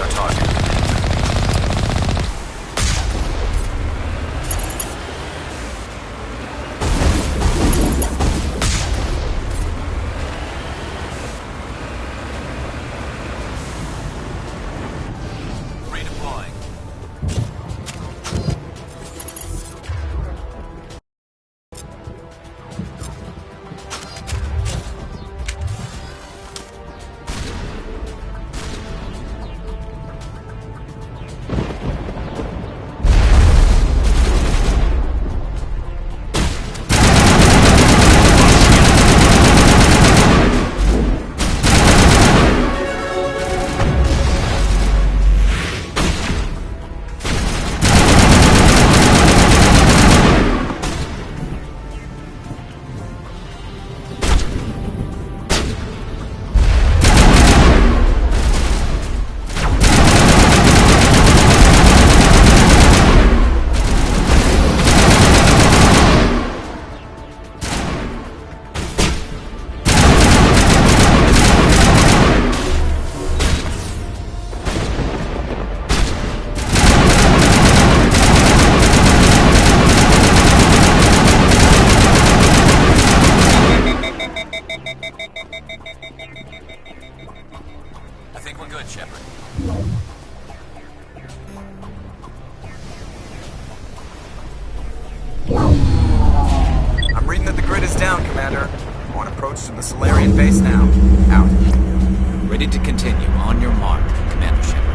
our target. I'm reading that the grid is down, Commander. On approach to the Solarian base now. Out. Ready to continue. On your mark, Commander Shepard.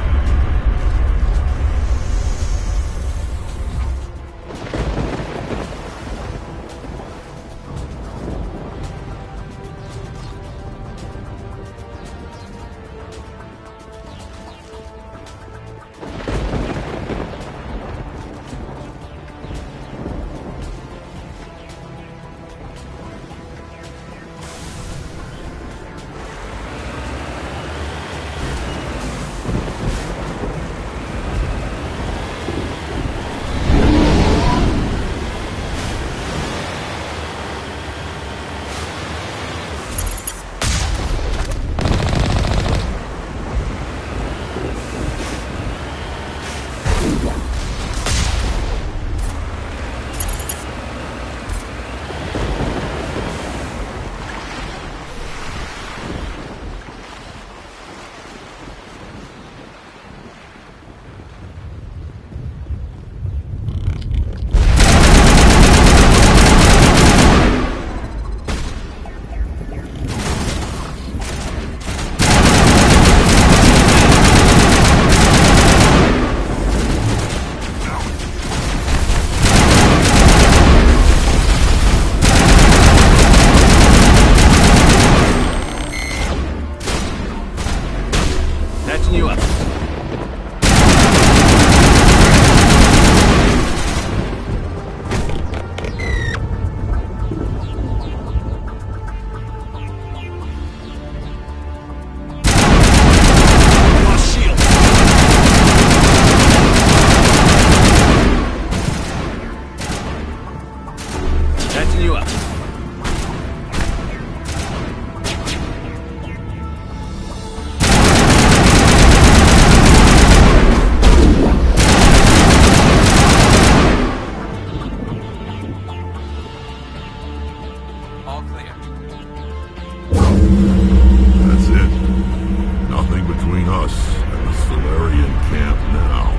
You up. Catching you up. That's it. Nothing between us and the Solarian camp now.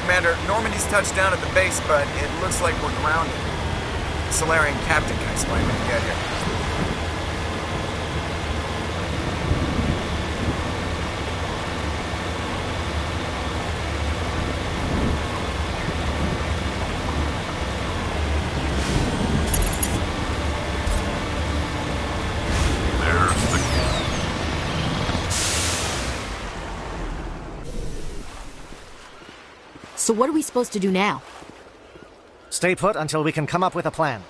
Commander, Normandy's touched down at the base, but it looks like we're grounded. The Solarian captain can explain when we get here. So what are we supposed to do now? Stay put until we can come up with a plan.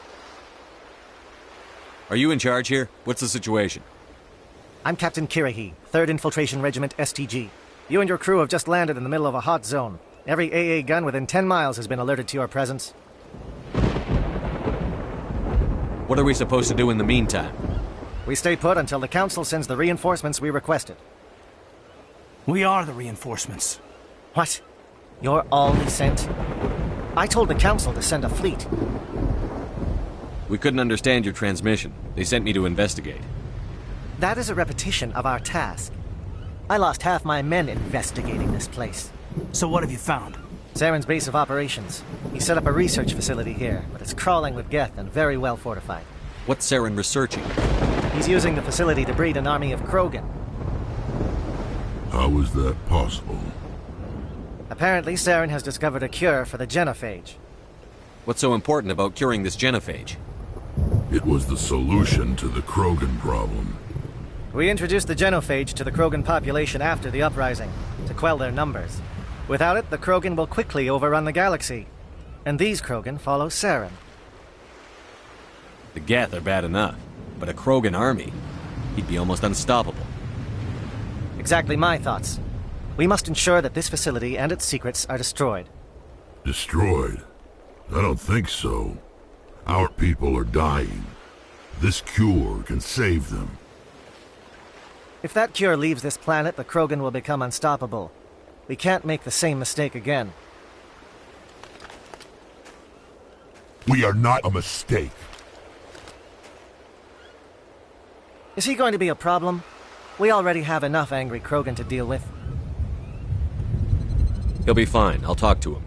Are you in charge here? What's the situation? I'm Captain Kirahi, 3rd Infiltration Regiment STG. You and your crew have just landed in the middle of a hot zone. Every AA gun within 10 miles has been alerted to your presence. What are we supposed to do in the meantime? We stay put until the Council sends the reinforcements we requested. We are the reinforcements. What? You're all we sent? I told the Council to send a fleet. We couldn't understand your transmission. They sent me to investigate. That is a repetition of our task. I lost half my men investigating this place. So what have you found? Saren's base of operations. He set up a research facility here, but it's crawling with Geth and very well fortified. What's Saren researching? He's using the facility to breed an army of Krogan. How is that possible? Apparently, Saren has discovered a cure for the genophage. What's so important about curing this genophage? It was the solution to the Krogan problem. We introduced the genophage to the Krogan population after the uprising, to quell their numbers. Without it, the Krogan will quickly overrun the galaxy. And these Krogan follow Saren. The Geth are bad enough, but a Krogan army, he'd be almost unstoppable. Exactly my thoughts. We must ensure that this facility and its secrets are destroyed. Destroyed? I don't think so. Our people are dying. This cure can save them. If that cure leaves this planet, the Krogan will become unstoppable. We can't make the same mistake again. We are not a mistake. Is he going to be a problem? We already have enough angry Krogan to deal with. He'll be fine. I'll talk to him.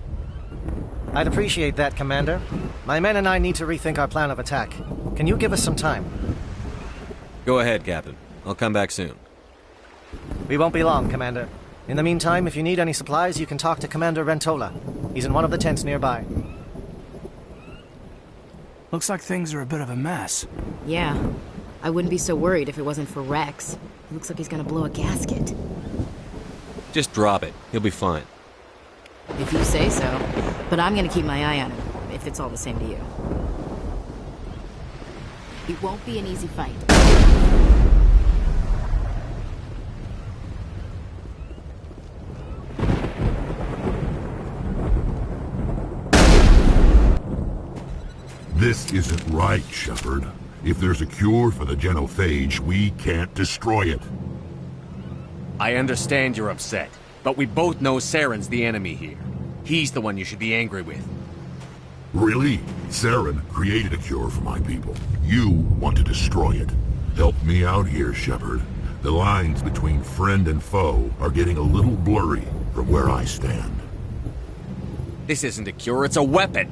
I'd appreciate that, Commander. My men and I need to rethink our plan of attack. Can you give us some time? Go ahead, Captain. I'll come back soon. We won't be long, Commander. In the meantime, if you need any supplies, you can talk to Commander Rentola. He's in one of the tents nearby. Looks like things are a bit of a mess. Yeah. I wouldn't be so worried if it wasn't for Rex. He looks like he's gonna blow a gasket. Just drop it. He'll be fine. If you say so. But I'm gonna keep my eye on him, if it's all the same to you. It won't be an easy fight. This isn't right, Shepard. If there's a cure for the genophage, we can't destroy it. I understand you're upset, but we both know Saren's the enemy here. He's the one you should be angry with. Really? Saren created a cure for my people. You want to destroy it. Help me out here, Shepard. The lines between friend and foe are getting a little blurry from where I stand. This isn't a cure, it's a weapon!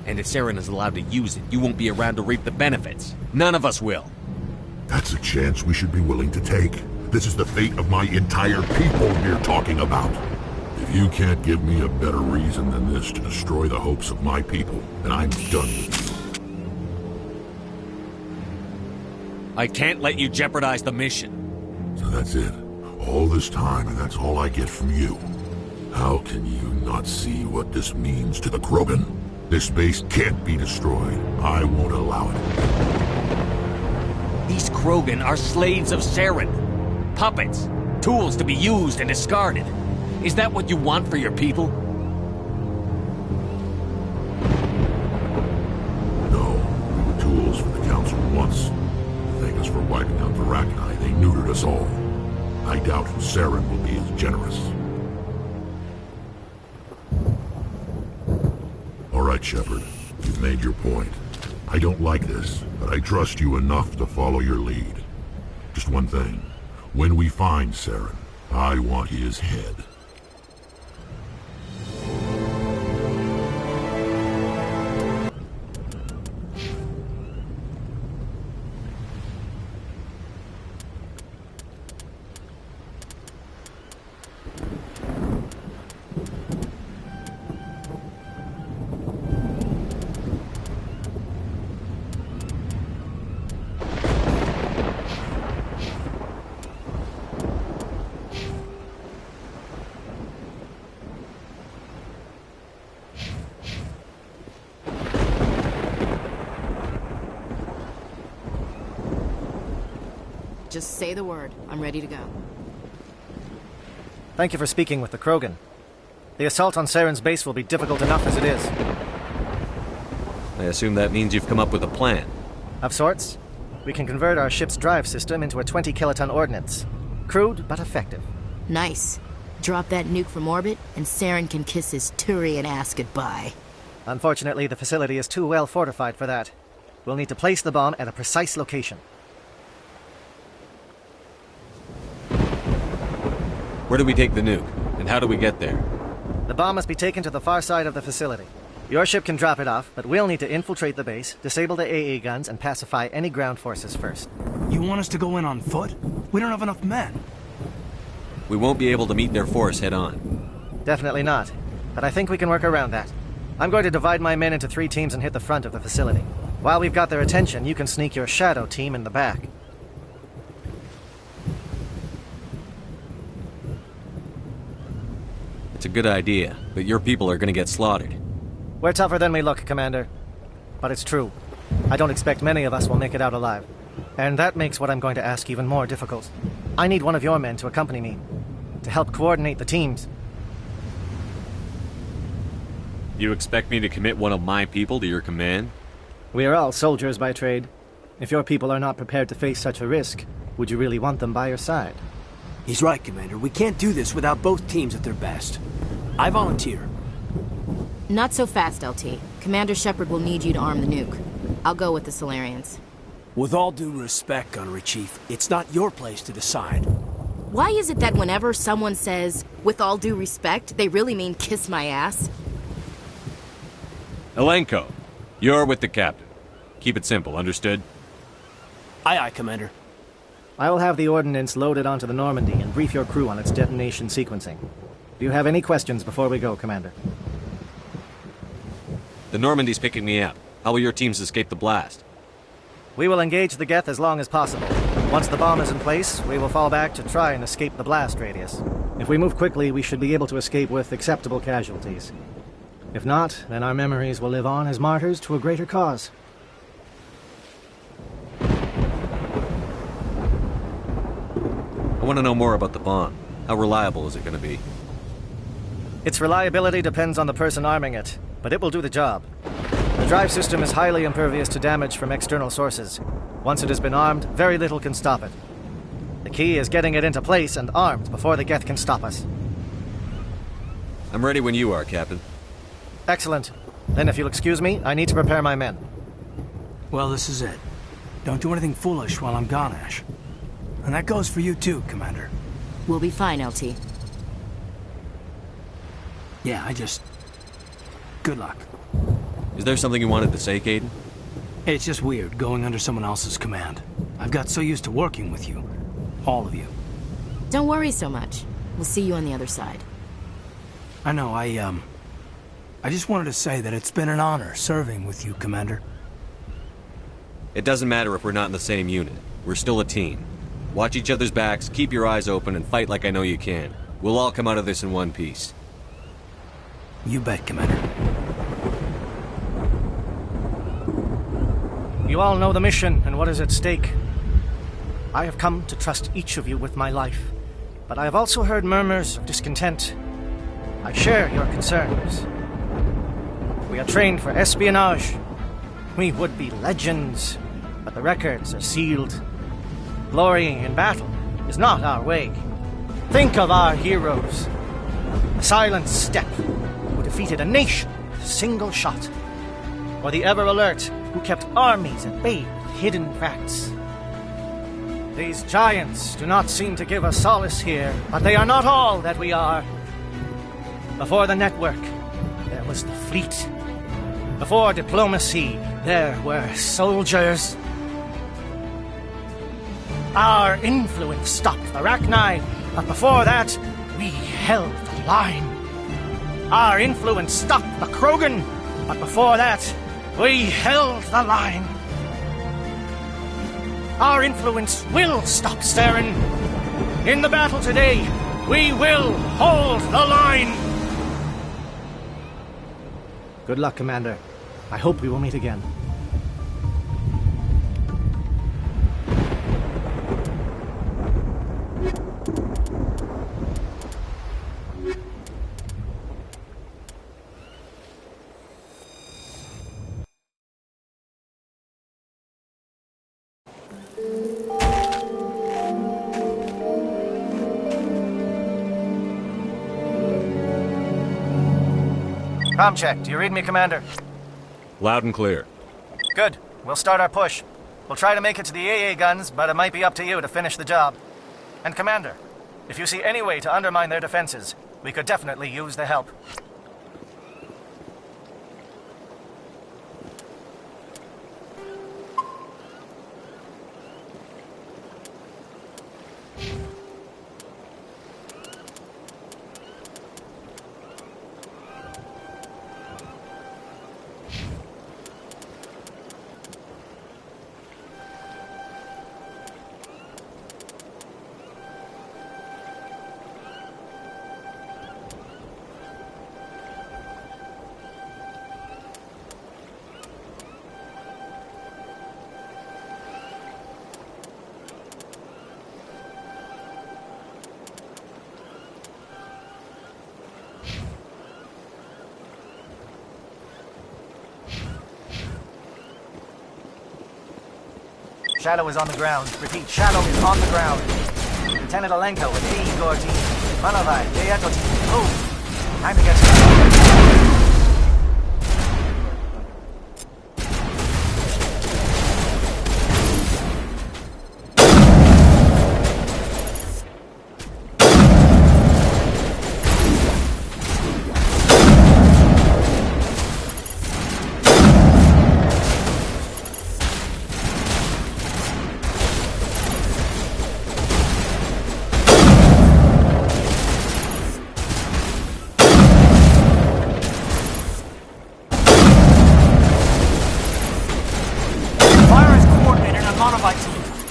And if Saren is allowed to use it, you won't be around to reap the benefits. None of us will. That's a chance we should be willing to take. This is the fate of my entire people we're talking about. If you can't give me a better reason than this to destroy the hopes of my people, then I'm done with you. I can't let you jeopardize the mission. So that's it. All this time, and that's all I get from you. How can you not see what this means to the Krogan? This base can't be destroyed. I won't allow it. These Krogan are slaves of Saren. Puppets. Tools to be used and discarded. Is that what you want for your people? No, we were tools for the Council once. Thank us for wiping out Arachni. They neutered us all. I doubt Saren will be as generous. All right, Shepard. You've made your point. I don't like this, but I trust you enough to follow your lead. Just one thing. When we find Saren, I want his head. Just say the word. I'm ready to go. Thank you for speaking with the Krogan. The assault on Saren's base will be difficult enough as it is. I assume that means you've come up with a plan. Of sorts. We can convert our ship's drive system into a 20-kiloton ordnance. Crude, but effective. Nice. Drop that nuke from orbit, and Saren can kiss his Turian ass goodbye. Unfortunately, the facility is too well fortified for that. We'll need to place the bomb at a precise location. Where do we take the nuke? And how do we get there? The bomb must be taken to the far side of the facility. Your ship can drop it off, but we'll need to infiltrate the base, disable the AA guns, and pacify any ground forces first. You want us to go in on foot? We don't have enough men. We won't be able to meet their force head-on. Definitely not. But I think we can work around that. I'm going to divide my men into 3 teams and hit the front of the facility. While we've got their attention, you can sneak your shadow team in the back. It's a good idea, but your people are gonna get slaughtered. We're tougher than we look, Commander. But it's true. I don't expect many of us will make it out alive. And that makes what I'm going to ask even more difficult. I need one of your men to accompany me, to help coordinate the teams. You expect me to commit one of my people to your command? We are all soldiers by trade. If your people are not prepared to face such a risk, would you really want them by your side? He's right, Commander. We can't do this without both teams at their best. I volunteer. Not so fast, LT. Commander Shepard will need you to arm the nuke. I'll go with the Solarians. With all due respect, Gunnery Chief, it's not your place to decide. Why is it that whenever someone says, with all due respect, they really mean kiss my ass? Elenko, you're with the captain. Keep it simple, understood? Aye, aye, Commander. I will have the ordnance loaded onto the Normandy and brief your crew on its detonation sequencing. Do you have any questions before we go, Commander? The Normandy's picking me up. How will your teams escape the blast? We will engage the Geth as long as possible. Once the bomb is in place, we will fall back to try and escape the blast radius. If we move quickly, we should be able to escape with acceptable casualties. If not, then our memories will live on as martyrs to a greater cause. I want to know more about the bomb. How reliable is it going to be? Its reliability depends on the person arming it, but it will do the job. The drive system is highly impervious to damage from external sources. Once it has been armed, very little can stop it. The key is getting it into place and armed before the Geth can stop us. I'm ready when you are, Captain. Excellent. Then if you'll excuse me, I need to prepare my men. Well, this is it. Don't do anything foolish while I'm gone, Ash. And that goes for you too, Commander. We'll be fine, LT. Yeah, Good luck. Is there something you wanted to say, Kaidan? It's just weird going under someone else's command. I've got so used to working with you. All of you. Don't worry so much. We'll see you on the other side. I know, I just wanted to say that it's been an honor serving with you, Commander. It doesn't matter if we're not in the same unit. We're still a team. Watch each other's backs, keep your eyes open, and fight like I know you can. We'll all come out of this in one piece. You bet, Commander. You all know the mission and what is at stake. I have come to trust each of you with my life, but I have also heard murmurs of discontent. I share your concerns. We are trained for espionage. We would be legends, but the records are sealed. Glorying in battle is not our way. Think of our heroes. The Silent Step, who defeated a nation with a single shot. Or the Ever Alert, who kept armies at bay with hidden facts. These giants do not seem to give us solace here, but they are not all that we are. Before the network, there was the fleet. Before diplomacy, there were soldiers. Our influence stopped the Rachni, but before that, we held the line. Our influence stopped the Krogan, but before that, we held the line. Our influence will stop Saren. In the battle today, we will hold the line. Good luck, Commander. I hope we will meet again. Com check. Do you read me, Commander? Loud and clear. Good. We'll start our push. We'll try to make it to the AA guns, but it might be up to you to finish the job. And Commander, if you see any way to undermine their defenses, we could definitely use the help. Shadow is on the ground. Repeat, Shadow is on the ground. Lieutenant Alenko with AE Gordy. Manovai, Deyatoti. Move! Time to get started.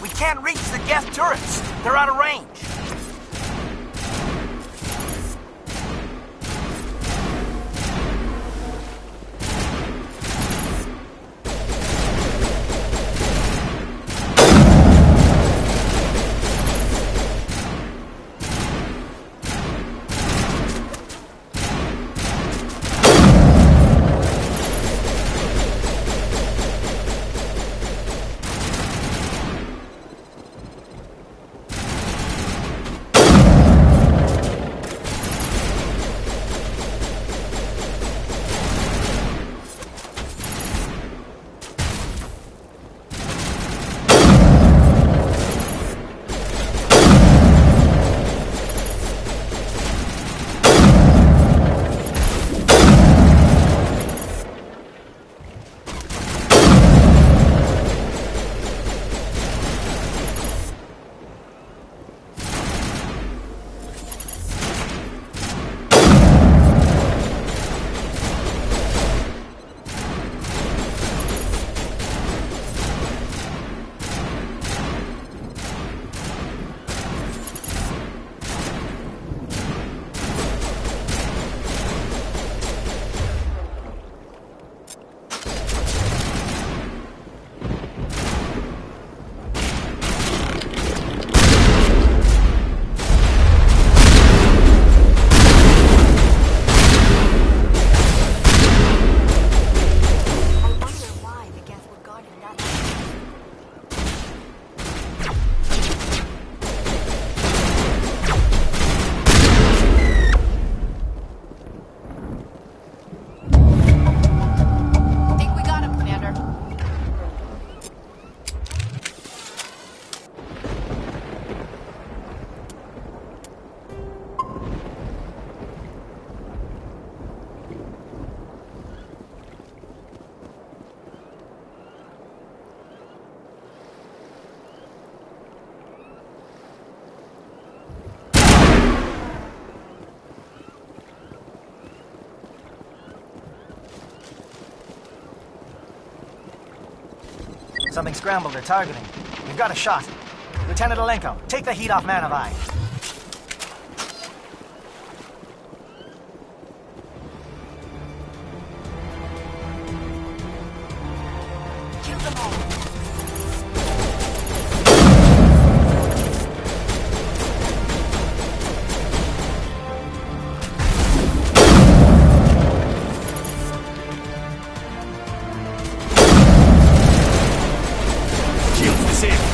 We can't reach the gas turrets. They're out of range. Something scrambled their targeting. We've got a shot. Lieutenant Alenko, take the heat off Manovai. Kill them all. Shields disabled.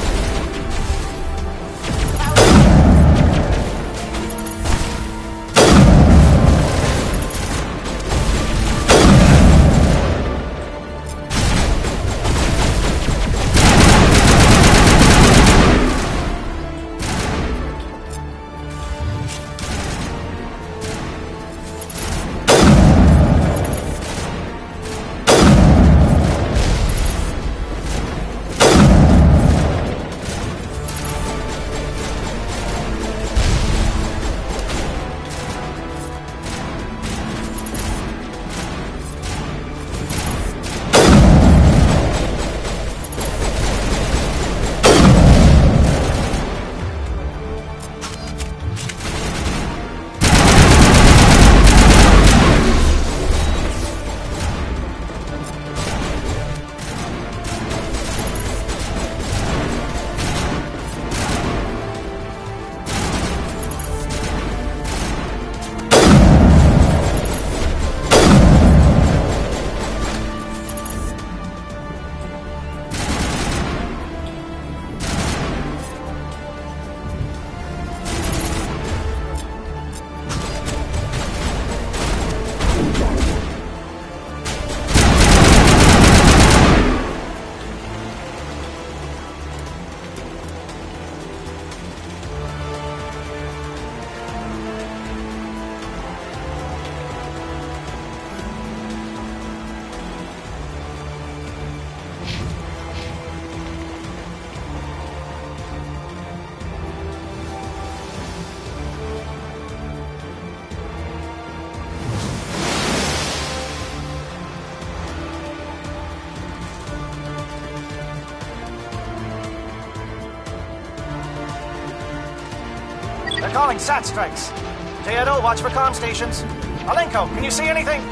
They're calling SAT strikes. Teodo, watch for comm stations. Alenko, can you see anything?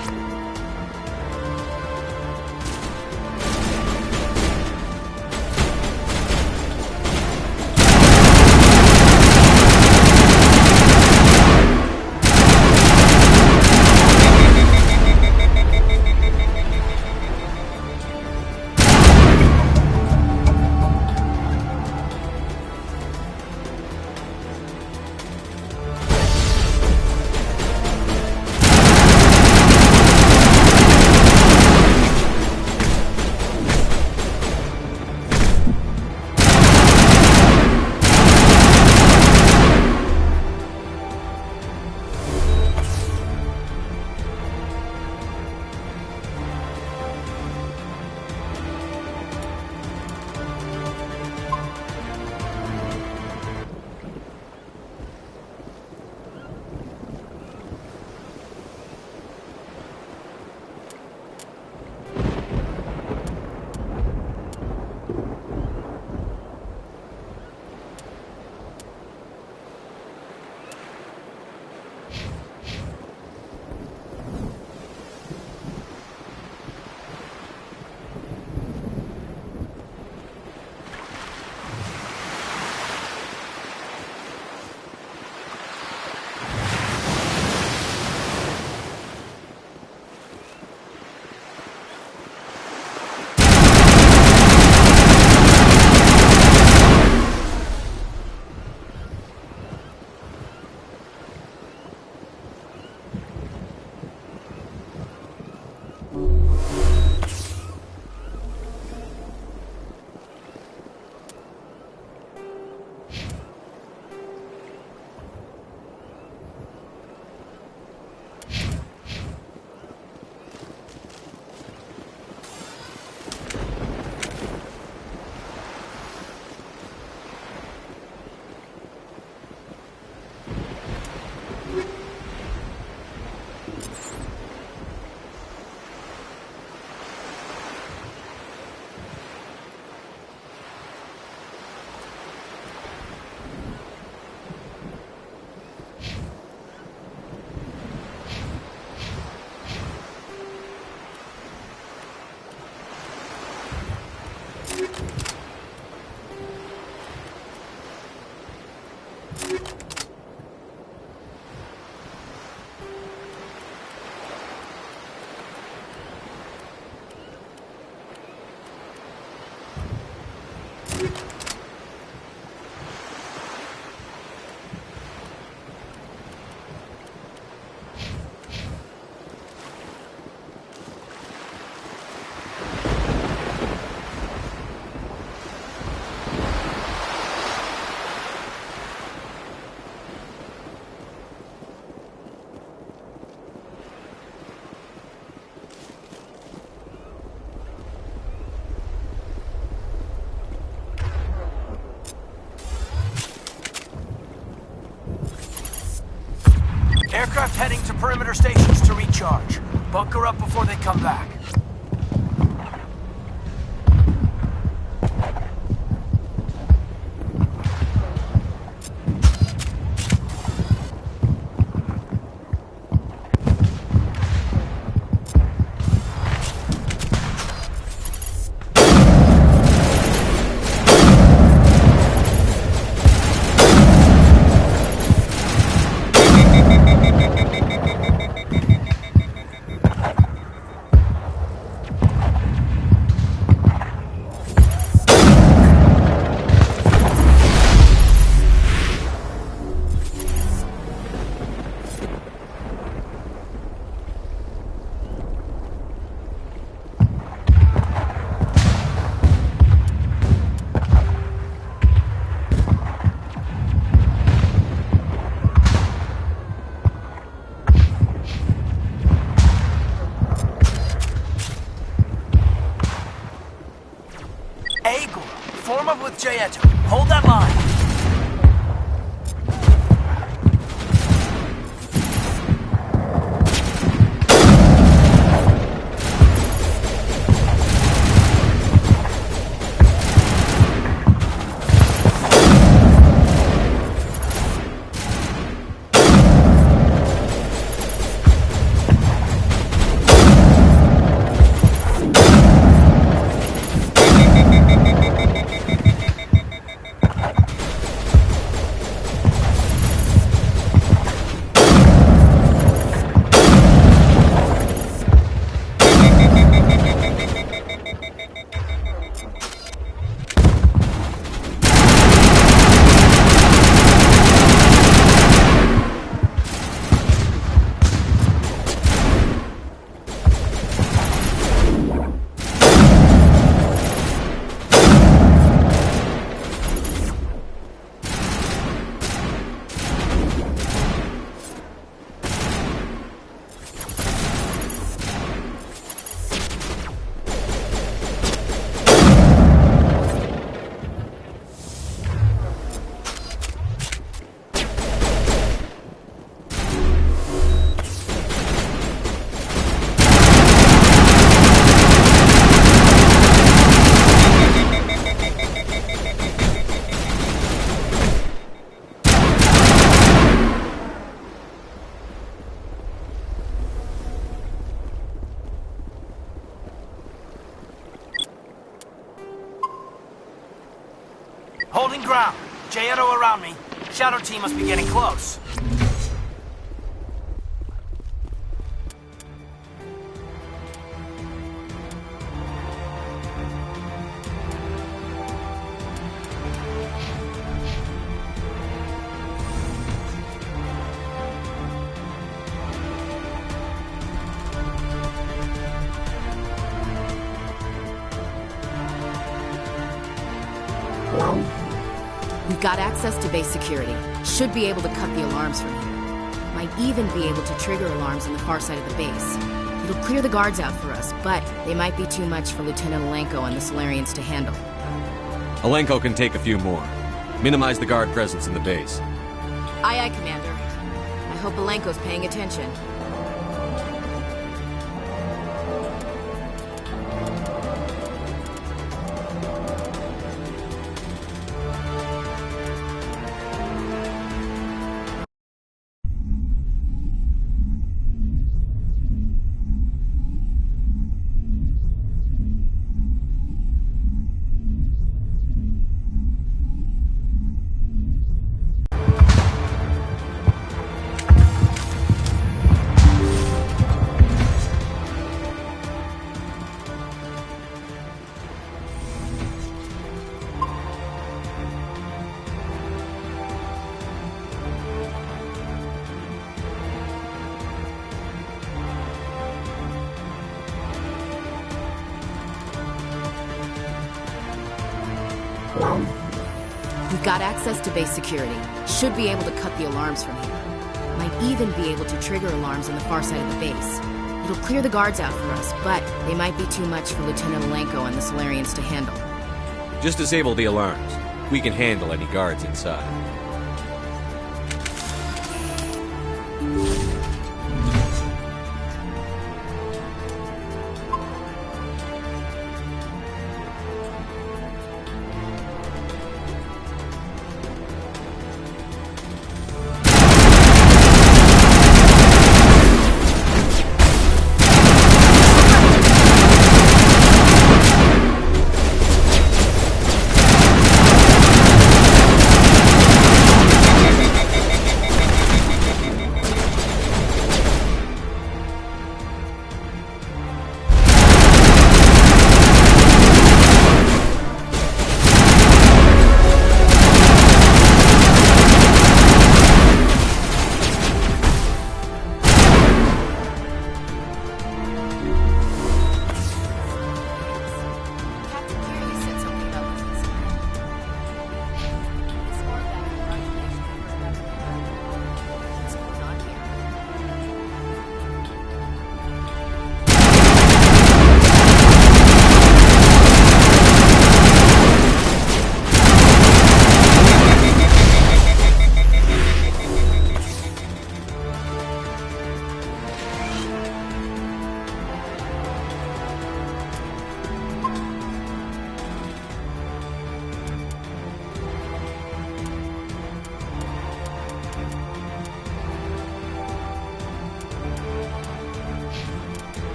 Aircraft heading to perimeter stations to recharge. Bunker up before they come back. Form up with Jaeto. Hold that line. Holding ground. J-Edo around me. Shadow team must be getting close. We've got access to base security. Should be able to cut the alarms from here. Might even be able to trigger alarms on the far side of the base. It'll clear the guards out for us, but they might be too much for Lieutenant Alenko and the Solarians to handle. Alenko can take a few more. Minimize the guard presence in the base. Aye, aye, Commander. I hope Alenko's paying attention. We've got access to base security. Should be able to cut the alarms from here. Might even be able to trigger alarms on the far side of the base. It'll clear the guards out for us, but they might be too much for Lieutenant Alenko and the Solarians to handle. Just disable the alarms. We can handle any guards inside.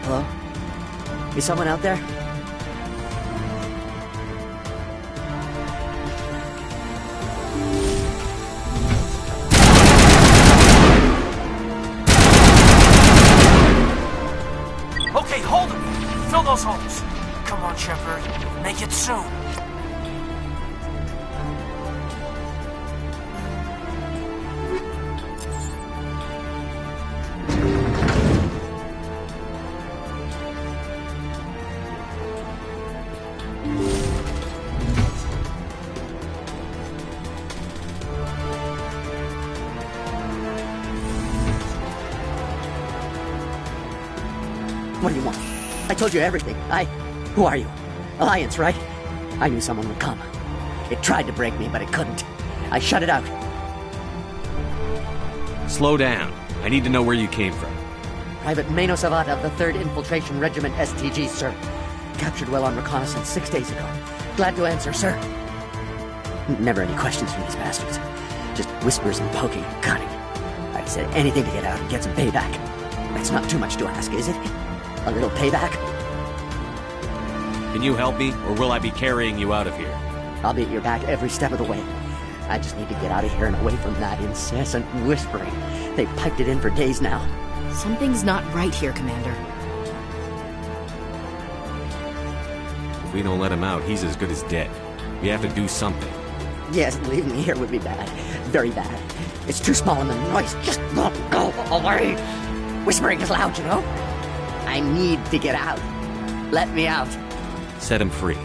Hello? Is someone out there? Okay, hold him. Fill those holes. Come on, Shepard. Make it soon. What do you want? I told you everything. Who are you? Alliance, right? I knew someone would come. It tried to break me, but it couldn't. I shut it out. Slow down. I need to know where you came from. Private Mano Savat of the 3rd Infiltration Regiment STG, sir. Captured well on reconnaissance 6 days ago. Glad to answer, sir. Never any questions from these bastards. Just whispers and poking and cutting. I'd said anything to get out and get some payback. That's not too much to ask, is it? A little payback? Can you help me, or will I be carrying you out of here? I'll be at your back every step of the way. I just need to get out of here and away from that incessant whispering. They've piped it in for days now. Something's not right here, Commander. If we don't let him out, he's as good as dead. We have to do something. Yes, leaving me here would be bad. Very bad. It's too small in the noise. Just don't go away. Whispering is loud, you know? I need to get out. Let me out. Set him free.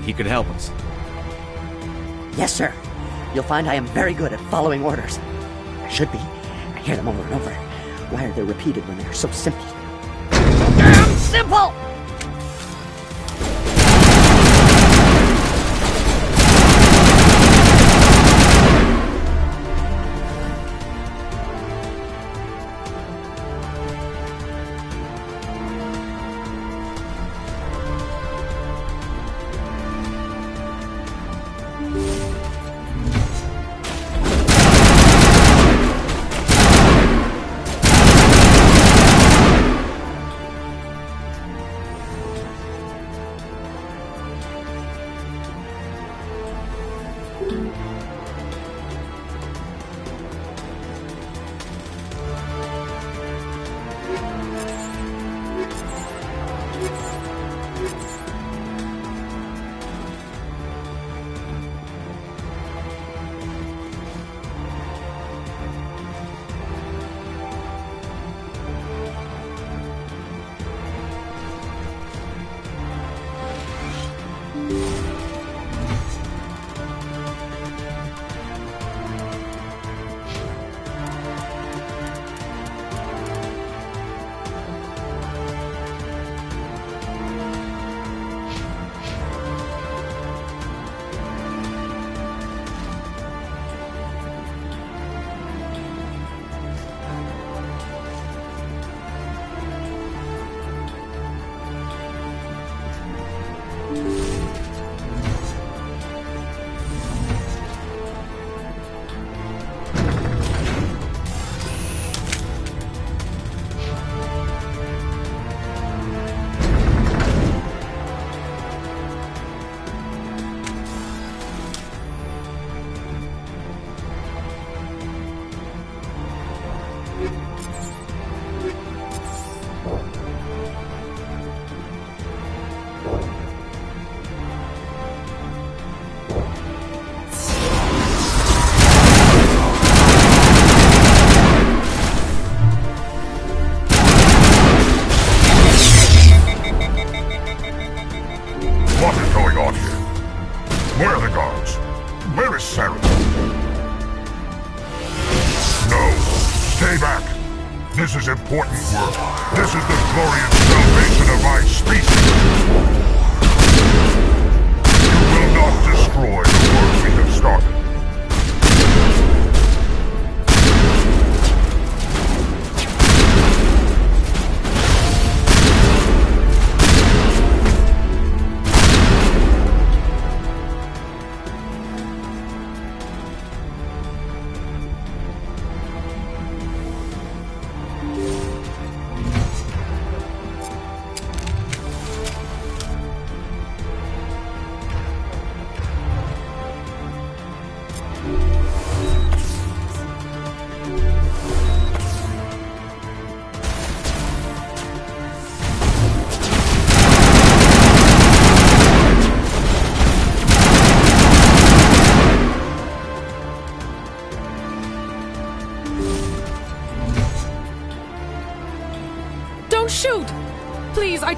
He could help us. Yes, sir. You'll find I am very good at following orders. I should be. I hear them over and over. Why are they repeated when they're so simple? Damn simple!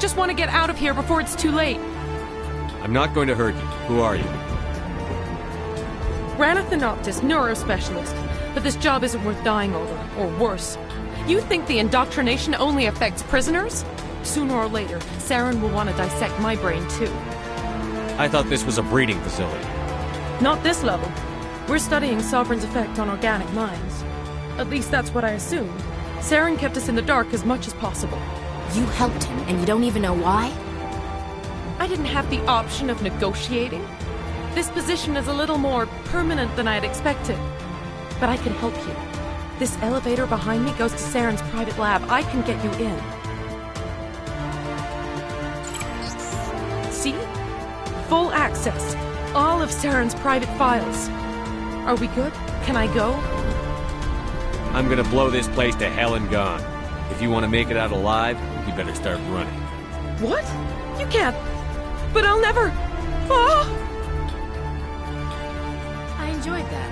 just want to get out of here before it's too late. I'm not going to hurt you. Who are you? Rana Thanoptis, neurospecialist. But this job isn't worth dying over, or worse. You think the indoctrination only affects prisoners? Sooner or later, Saren will want to dissect my brain too. I thought this was a breeding facility. Not this level. We're studying Sovereign's effect on organic minds. At least that's what I assumed. Saren kept us in the dark as much as possible. You helped him, and you don't even know why? I didn't have the option of negotiating. This position is a little more permanent than I had expected. But I can help you. This elevator behind me goes to Saren's private lab. I can get you in. See? Full access. All of Saren's private files. Are we good? Can I go? I'm gonna blow this place to hell and gone. If you want to make it out alive, you better start running. What? You can't. But I'll never. Ah! I enjoyed that.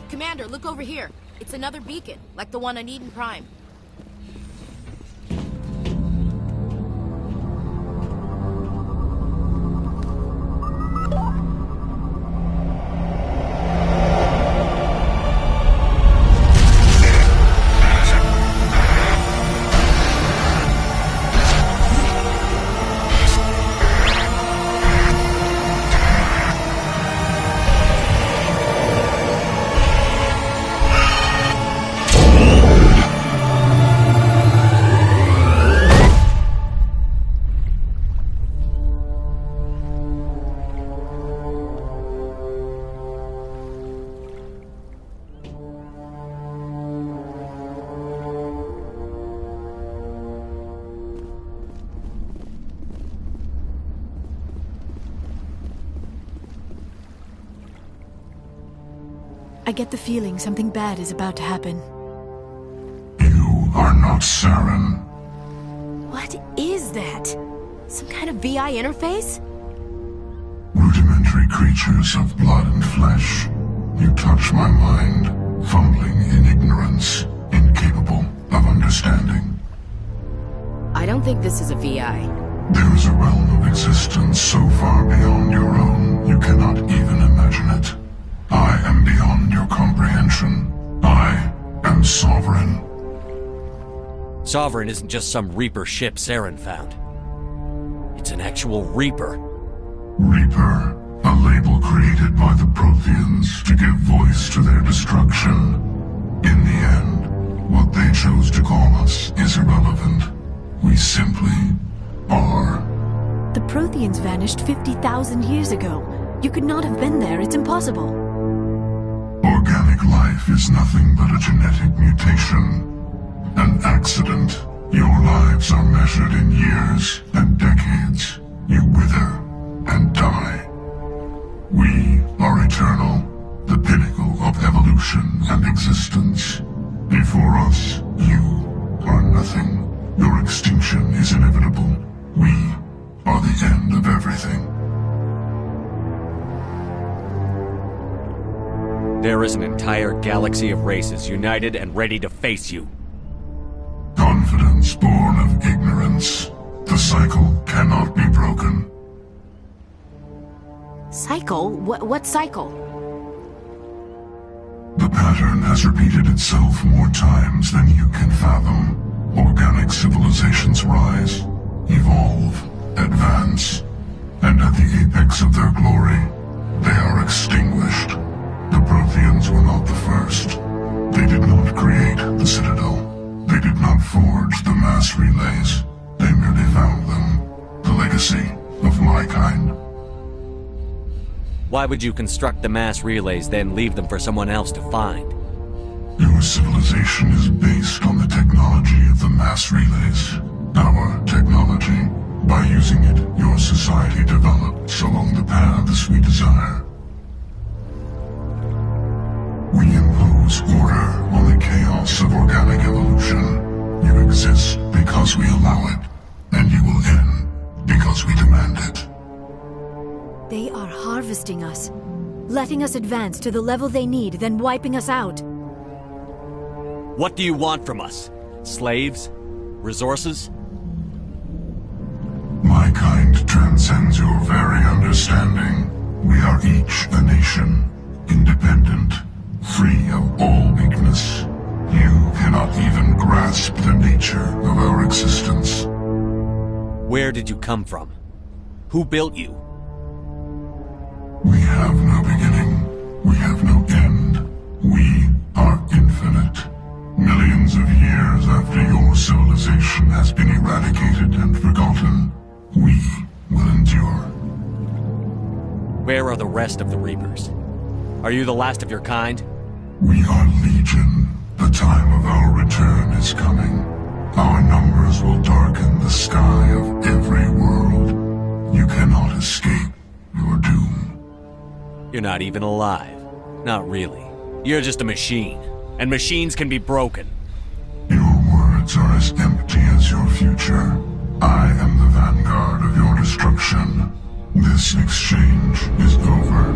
Commander, look over here. It's another beacon, like the one on Eden Prime. I get the feeling something bad is about to happen. You are not Saren. What is that? Some kind of VI interface? Rudimentary creatures of blood and flesh. You touch my mind, fumbling in ignorance, incapable of understanding. I don't think this is a VI. There is a realm of existence so far beyond your own, you cannot even imagine it. I am beyond your comprehension. I am Sovereign. Sovereign isn't just some Reaper ship Saren found. It's an actual Reaper. Reaper, a label created by the Protheans to give voice to their destruction. In the end, what they chose to call us is irrelevant. We simply are. The Protheans vanished 50,000 years ago. You could not have been there. It's impossible. Organic life is nothing but a genetic mutation. An accident. Your lives are measured in years and decades. You wither and die. We are eternal, the pinnacle of evolution and existence. Before us, you are nothing. Your extinction is inevitable. We are the end of everything. There is an entire galaxy of races united and ready to face you. Confidence born of ignorance. The cycle cannot be broken. Cycle? What cycle? The pattern has repeated itself more times than you can fathom. Organic civilizations rise, evolve, advance, and at the apex of their glory, they are extinguished. The Protheans were not the first. They did not create the Citadel. They did not forge the mass relays. They merely found them. The legacy of my kind. Why would you construct the mass relays, then leave them for someone else to find? Your civilization is based on the technology of the mass relays. Our technology. By using it, your society develops along the paths we desire. We impose order on the chaos of organic evolution. You exist because we allow it, and you will end because we demand it. They are harvesting us, letting us advance to the level they need, then wiping us out. What do you want from us? Slaves? Resources? My kind transcends your very understanding. We are each a nation, independent, free of all weakness. You cannot even grasp the nature of our existence. Where did you come from? Who built you? We have no beginning. We have no end. We are infinite. Millions of years after your civilization has been eradicated and forgotten, we will endure. Where are the rest of the Reapers? Are you the last of your kind? We are Legion. The time of our return is coming. Our numbers will darken the sky of every world. You cannot escape your doom. You're not even alive. Not really. You're just a machine. And machines can be broken. Your words are as empty as your future. I am the vanguard of your destruction. This exchange is over.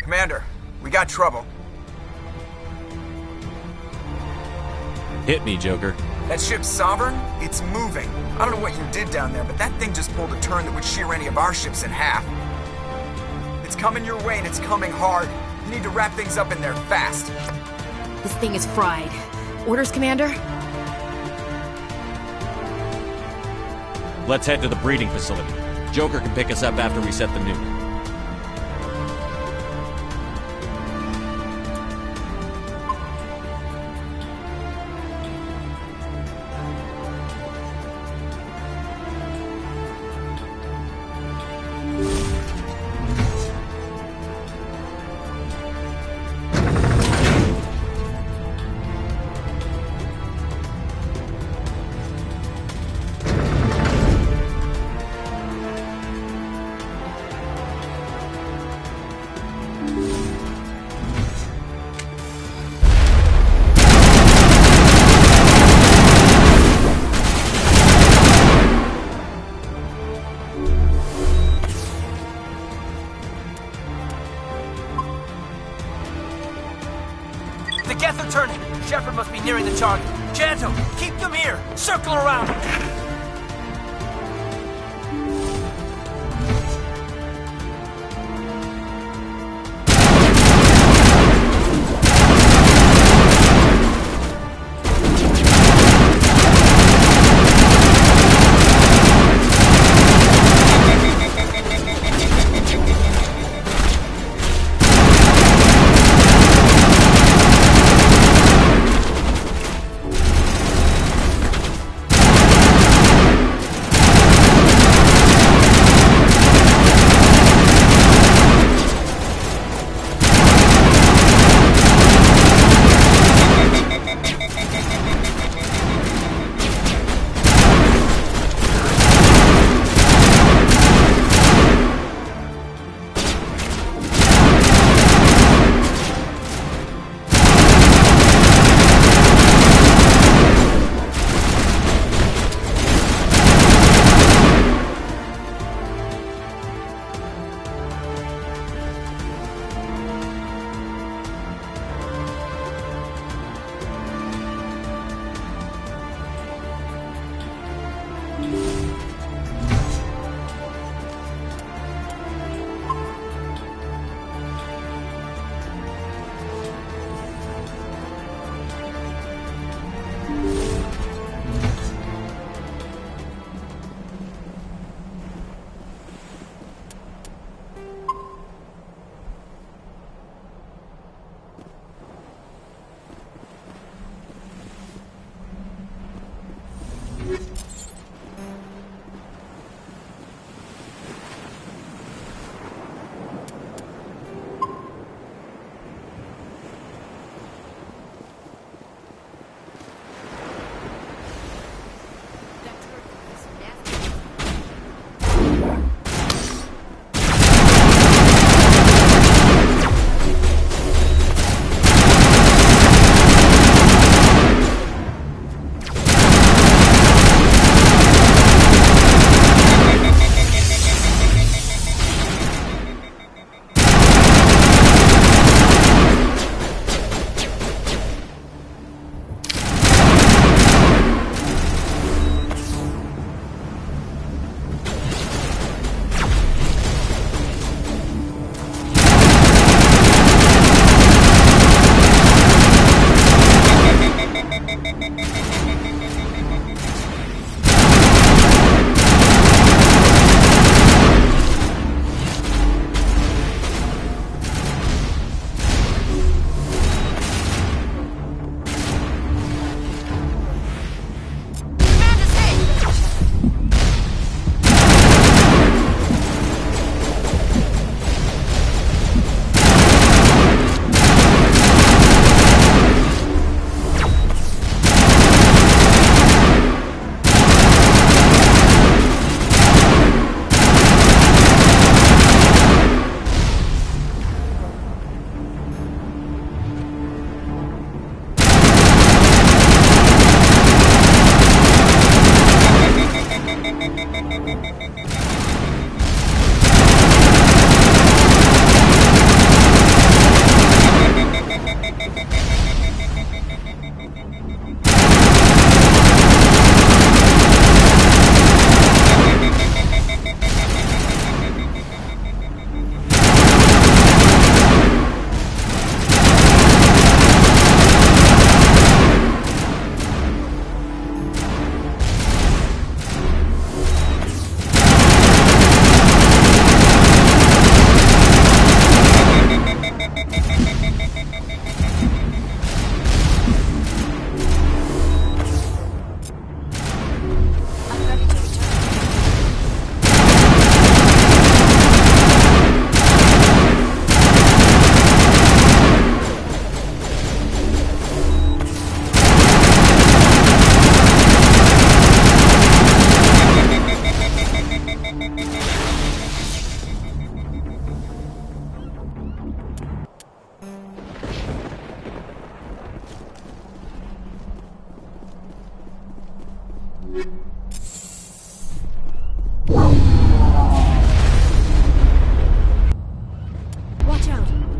Commander, we got trouble. Hit me, Joker. That ship's Sovereign? It's moving. I don't know what you did down there, but that thing just pulled a turn that would shear any of our ships in half. It's coming your way and it's coming hard. You need to wrap things up in there fast. This thing is fried. Orders, Commander? Let's head to the breeding facility. Joker can pick us up after we set the nuke. The Geth are turning. Shepard must be nearing the target. Janto, keep them here. Circle around.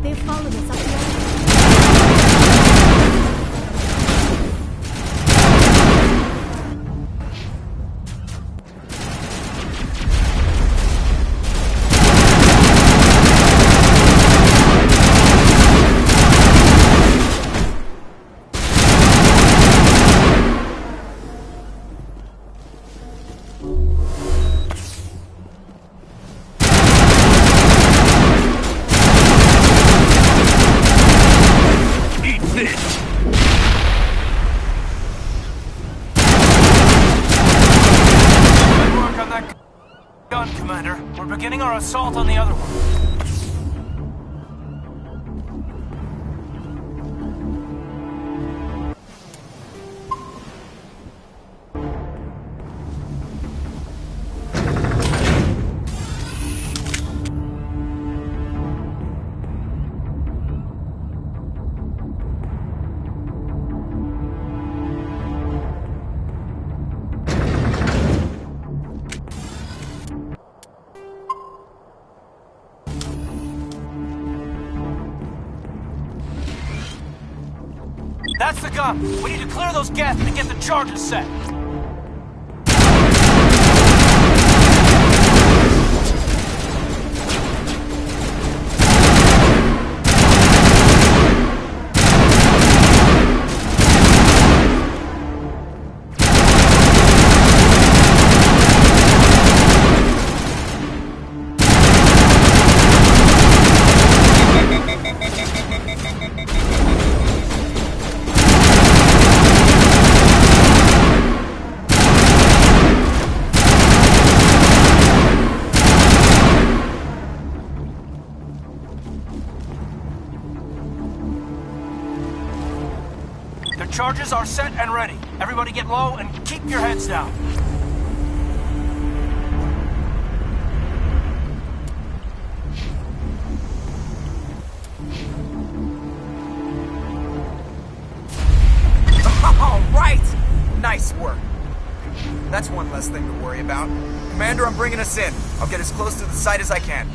They've followed us up the Commander. We're beginning our assault on the other one. That's the gun. We need to clear those gaps and get the charges set. The charges are set and ready. Everybody get low and keep your heads down. All right! Nice work. That's one less thing to worry about. Commander, I'm bringing us in. I'll get as close to the site as I can.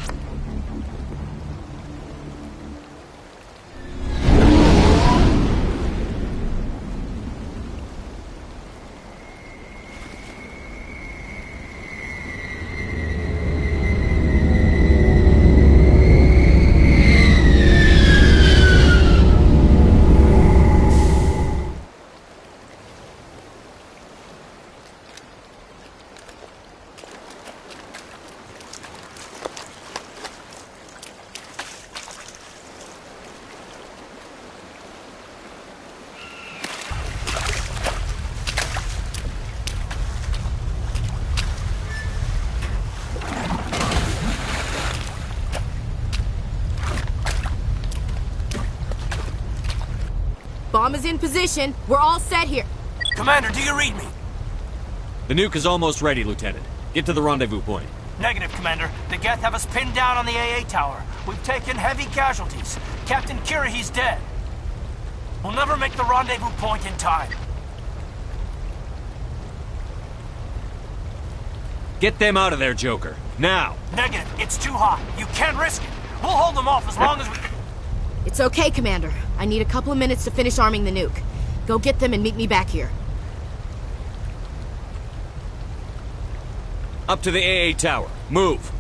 Bomb is in position. We're all set here. Commander, do you read me? The nuke is almost ready, Lieutenant. Get to the rendezvous point. Negative, Commander. The Geth have us pinned down on the AA tower. We've taken heavy casualties. Captain Kirahi's dead. We'll never make the rendezvous point in time. Get them out of there, Joker. Now! Negative. It's too hot. You can't risk it. We'll hold them off as long as we... It's okay, Commander. I need a couple of minutes to finish arming the nuke. Go get them and meet me back here. Up to the AA tower. Move!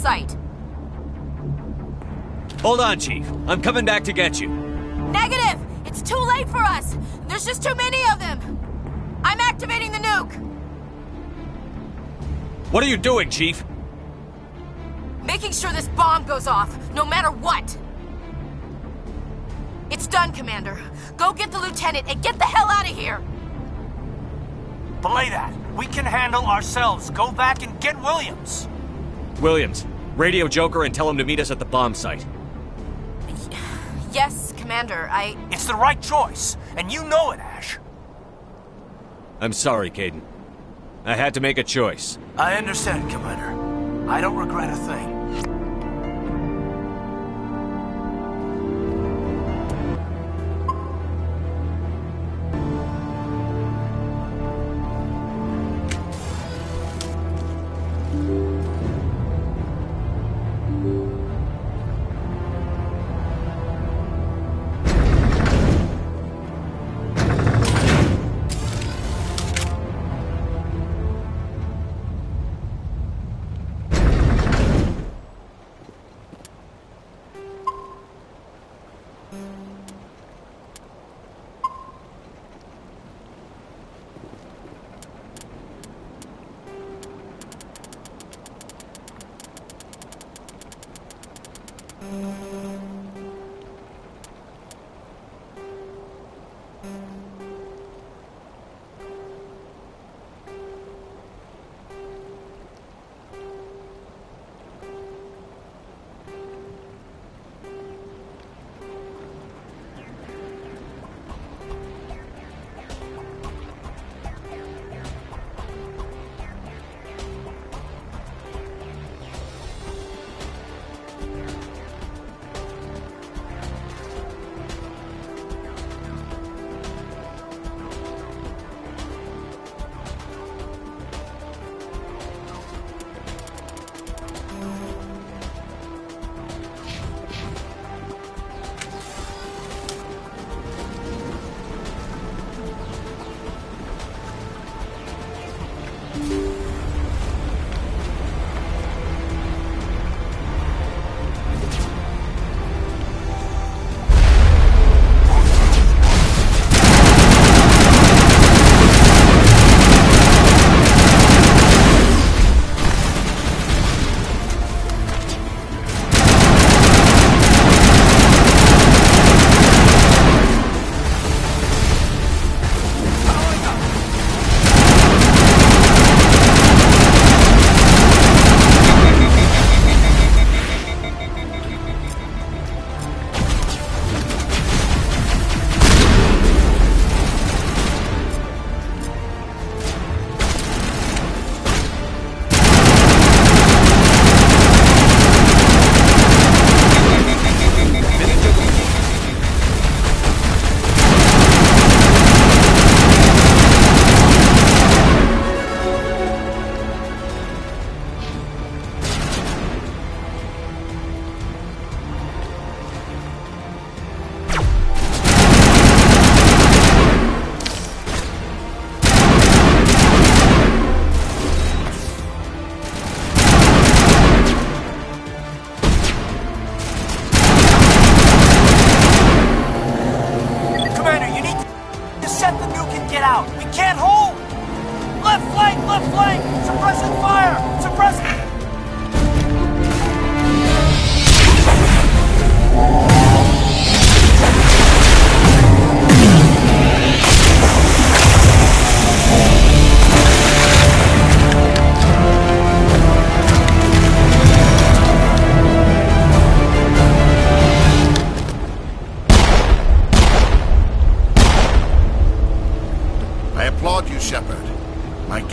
site. Hold on, Chief. I'm coming back to get you. Negative! It's too late for us! There's just too many of them! I'm activating the nuke! What are you doing, Chief? Making sure this bomb goes off, no matter what! It's done, Commander. Go get the lieutenant and get the hell out of here! Belay that. We can handle ourselves. Go back and get Williams. Williams, radio Joker and tell him to meet us at the bomb site. Yes, Commander, It's the right choice, and you know it, Ash. I'm sorry, Kaidan. I had to make a choice. I understand, Commander. I don't regret a thing.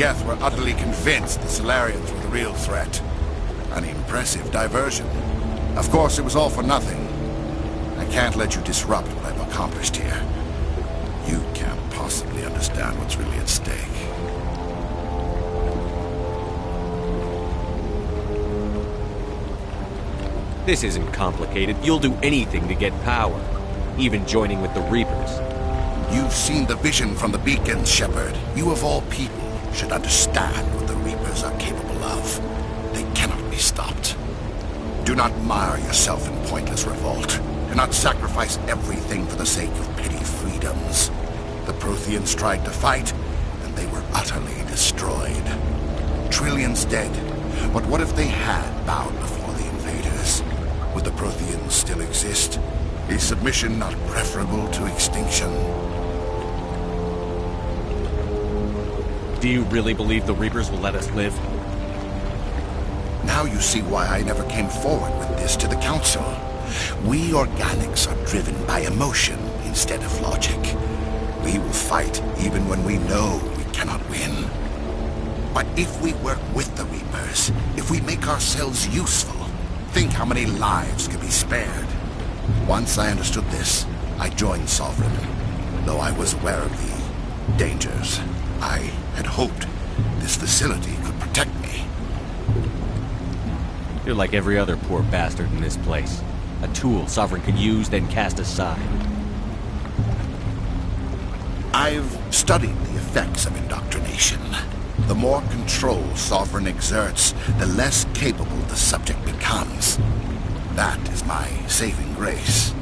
Geth were utterly convinced the Salarians were the real threat. An impressive diversion. Of course, it was all for nothing. I can't let you disrupt what I've accomplished here. You can't possibly understand what's really at stake. This isn't complicated. You'll do anything to get power, even joining with the Reapers. You've seen the vision from the beacons, Shepard. You of all people should understand what the Reapers are capable of. They cannot be stopped. Do not mire yourself in pointless revolt. Do not sacrifice everything for the sake of petty freedoms. The Protheans tried to fight, and they were utterly destroyed. Trillions dead, but what if they had bowed before the invaders? Would the Protheans still exist? Is submission not preferable to extinction? Do you really believe the Reapers will let us live? Now you see why I never came forward with this to the Council. We organics are driven by emotion instead of logic. We will fight even when we know we cannot win. But if we work with the Reapers, if we make ourselves useful, think how many lives could be spared. Once I understood this, I joined Sovereign. Though I was aware of the dangers, I had hoped this facility could protect me. You're like every other poor bastard in this place. A tool Sovereign could use, then cast aside. I've studied the effects of indoctrination. The more control Sovereign exerts, the less capable the subject becomes. That is my saving grace.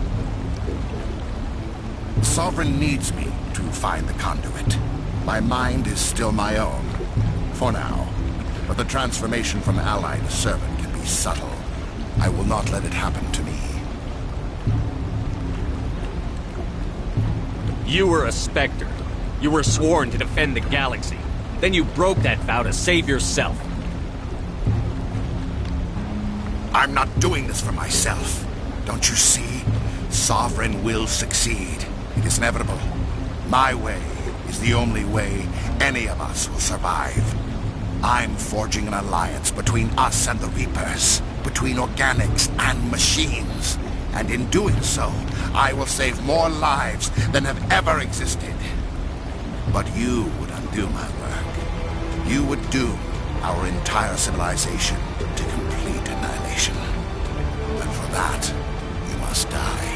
Sovereign needs me to find the conduit. My mind is still my own, for now. But the transformation from ally to servant can be subtle. I will not let it happen to me. You were a Spectre. You were sworn to defend the galaxy. Then you broke that vow to save yourself. I'm not doing this for myself. Don't you see? Sovereign will succeed. It is inevitable. My way is the only way any of us will survive. I'm forging an alliance between us and the Reapers, between organics and machines. And in doing so, I will save more lives than have ever existed. But you would undo my work. You would doom our entire civilization to complete annihilation. And for that, you must die.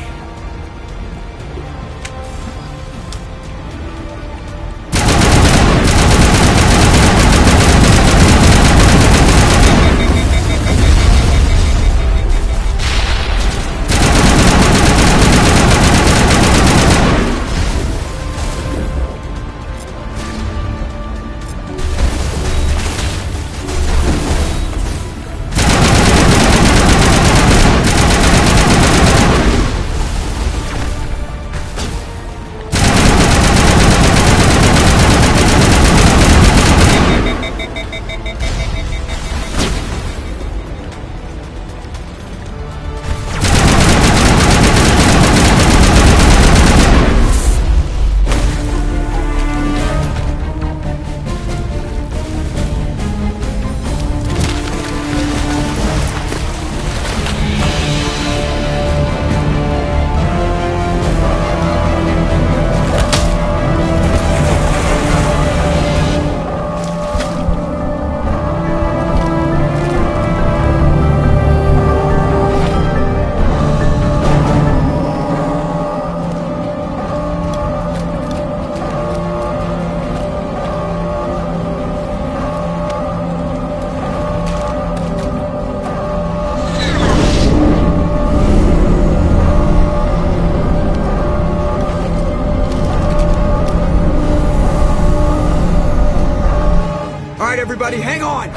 Everybody, hang on!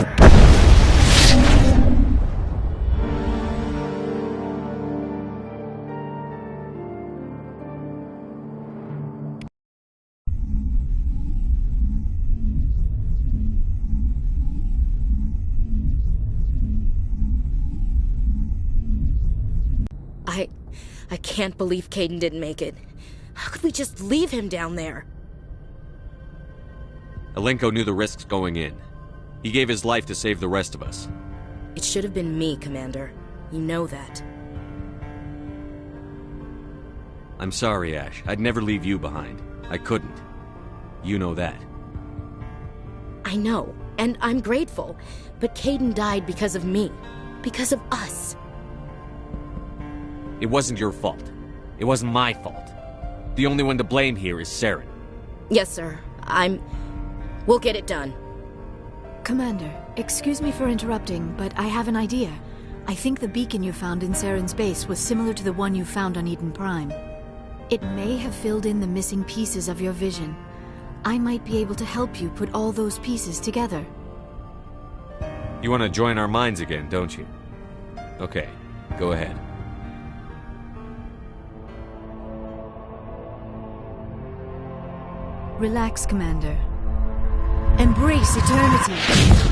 I can't believe Kaidan didn't make it. How could we just leave him down there? Alenko knew the risks going in. He gave his life to save the rest of us. It should have been me, Commander. You know that. I'm sorry, Ash. I'd never leave you behind. I couldn't. You know that. I know, and I'm grateful. But Kaidan died because of me. Because of us. It wasn't your fault. It wasn't my fault. The only one to blame here is Saren. Yes, sir. We'll get it done. Commander, excuse me for interrupting, but I have an idea. I think the beacon you found in Saren's base was similar to the one you found on Eden Prime. It may have filled in the missing pieces of your vision. I might be able to help you put all those pieces together. You want to join our minds again, don't you? Okay, go ahead. Relax, Commander. Embrace eternity.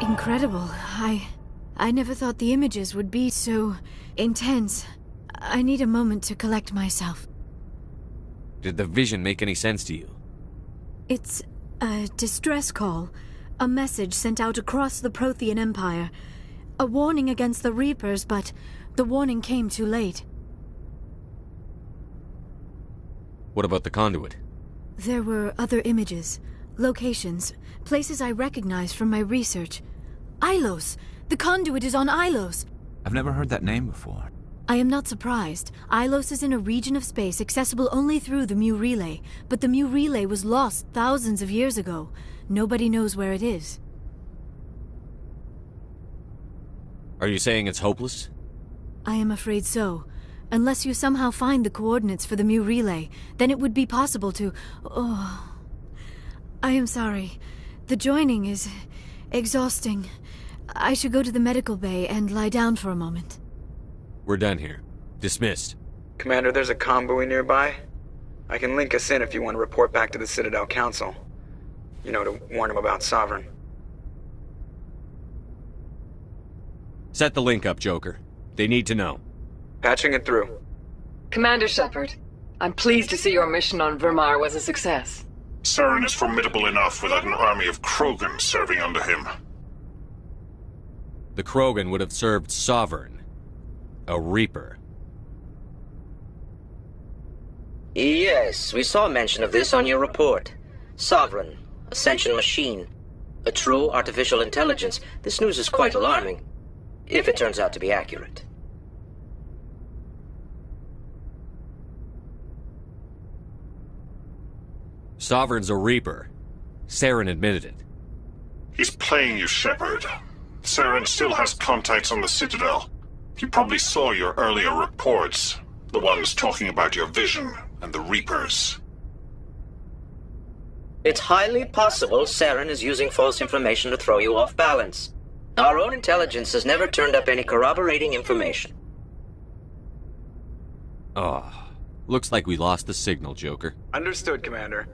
Incredible. I never thought the images would be so intense. I need a moment to collect myself. Did the vision make any sense to you? It's a distress call. A message sent out across the Prothean Empire. A warning against the Reapers, but the warning came too late. What about the conduit? There were other images, locations, places I recognized from my research. Ilos! The conduit is on Ilos! I've never heard that name before. I am not surprised. Ilos is in a region of space accessible only through the Mu Relay, but the Mu Relay was lost thousands of years ago. Nobody knows where it is. Are you saying it's hopeless? I am afraid so. Unless you somehow find the coordinates for the Mu Relay, then it would be possible to... Oh... I am sorry. The joining is... exhausting. I should go to the medical bay and lie down for a moment. We're done here. Dismissed. Commander, there's a convoy nearby. I can link us in if you want to report back to the Citadel Council. You know, to warn them about Sovereign. Set the link up, Joker. They need to know. Patching it through. Commander Shepard, I'm pleased to see your mission on Vermar was a success. Saren is formidable enough without an army of Krogan serving under him. The Krogan would have served Sovereign. A Reaper. Yes, we saw mention of this on your report. Sovereign, Ascension machine, a true artificial intelligence. This news is quite alarming, if it turns out to be accurate. Sovereign's a Reaper. Saren admitted it. He's playing you, Shepard. Saren still has contacts on the Citadel. He probably saw your earlier reports, the ones talking about your vision and the Reapers. It's highly possible Saren is using false information to throw you off balance. Our own intelligence has never turned up any corroborating information. Oh, looks like we lost the signal, Joker. Understood, Commander.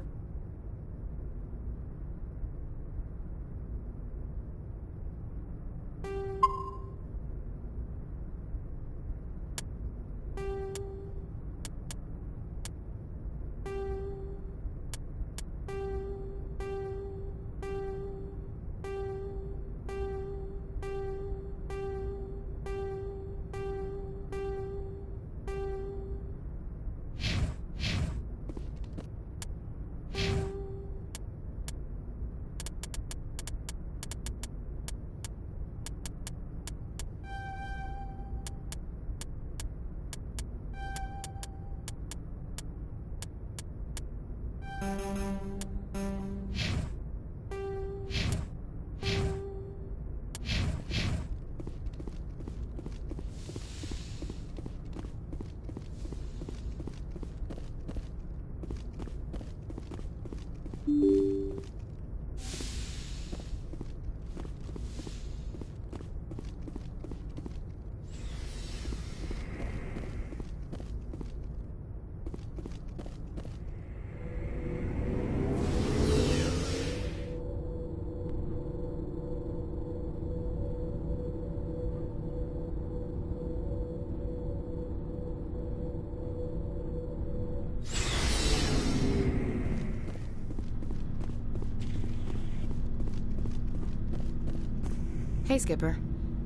Hey, Skipper.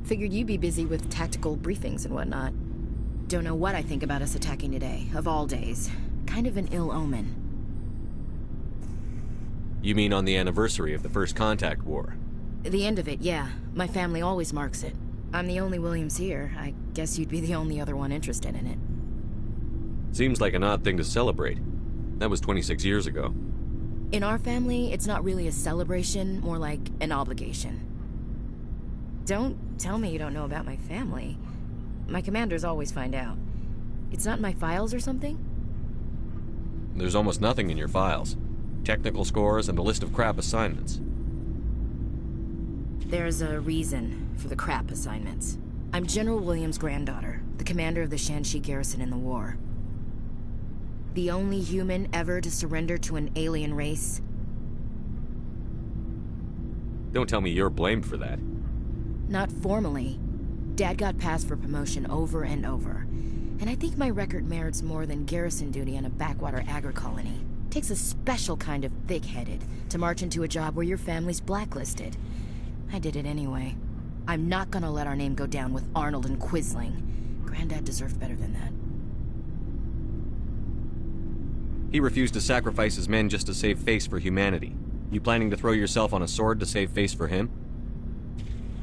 Figured you'd be busy with tactical briefings and whatnot. Don't know what I think about us attacking today, of all days. Kind of an ill omen. You mean on the anniversary of the First Contact War? The end of it, yeah. My family always marks it. I'm the only Williams here. I guess you'd be the only other one interested in it. Seems like an odd thing to celebrate. That was 26 years ago. In our family, it's not really a celebration, more like an obligation. Don't tell me you don't know about my family. My commanders always find out. It's not in my files or something? There's almost nothing in your files. Technical scores and a list of crap assignments. There's a reason for the crap assignments. I'm General Williams' granddaughter, the commander of the Shanxi garrison in the war. The only human ever to surrender to an alien race. Don't tell me you're blamed for that. Not formally. Dad got passed for promotion over and over. And I think my record merits more than garrison duty on a backwater agri-colony. Takes a special kind of thick-headed to march into a job where your family's blacklisted. I did it anyway. I'm not gonna let our name go down with Arnold and Quisling. Granddad deserved better than that. He refused to sacrifice his men just to save face for humanity. You planning to throw yourself on a sword to save face for him?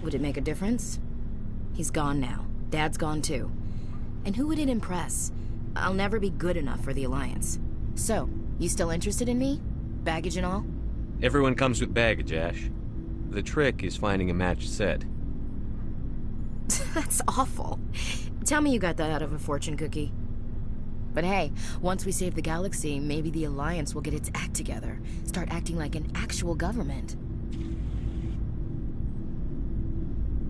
Would it make a difference? He's gone now. Dad's gone too. And who would it impress? I'll never be good enough for the Alliance. So, you still interested in me? Baggage and all? Everyone comes with baggage, Ash. The trick is finding a matched set. That's awful. Tell me you got that out of a fortune cookie. But hey, once we save the galaxy, maybe the Alliance will get its act together. Start acting like an actual government.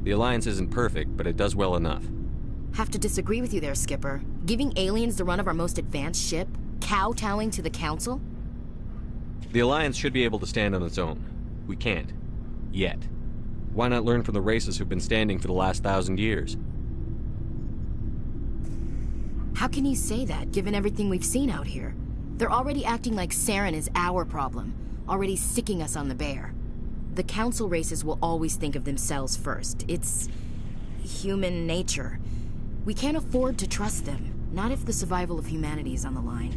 The Alliance isn't perfect, but it does well enough. Have to disagree with you there, Skipper. Giving aliens the run of our most advanced ship? Kowtowing to the Council? The Alliance should be able to stand on its own. We can't. Yet. Why not learn from the races who've been standing for the last 1,000 years? How can you say that, given everything we've seen out here? They're already acting like Saren is our problem, already sicking us on the bear. The Council races will always think of themselves first. It's human nature. We can't afford to trust them, not if the survival of humanity is on the line.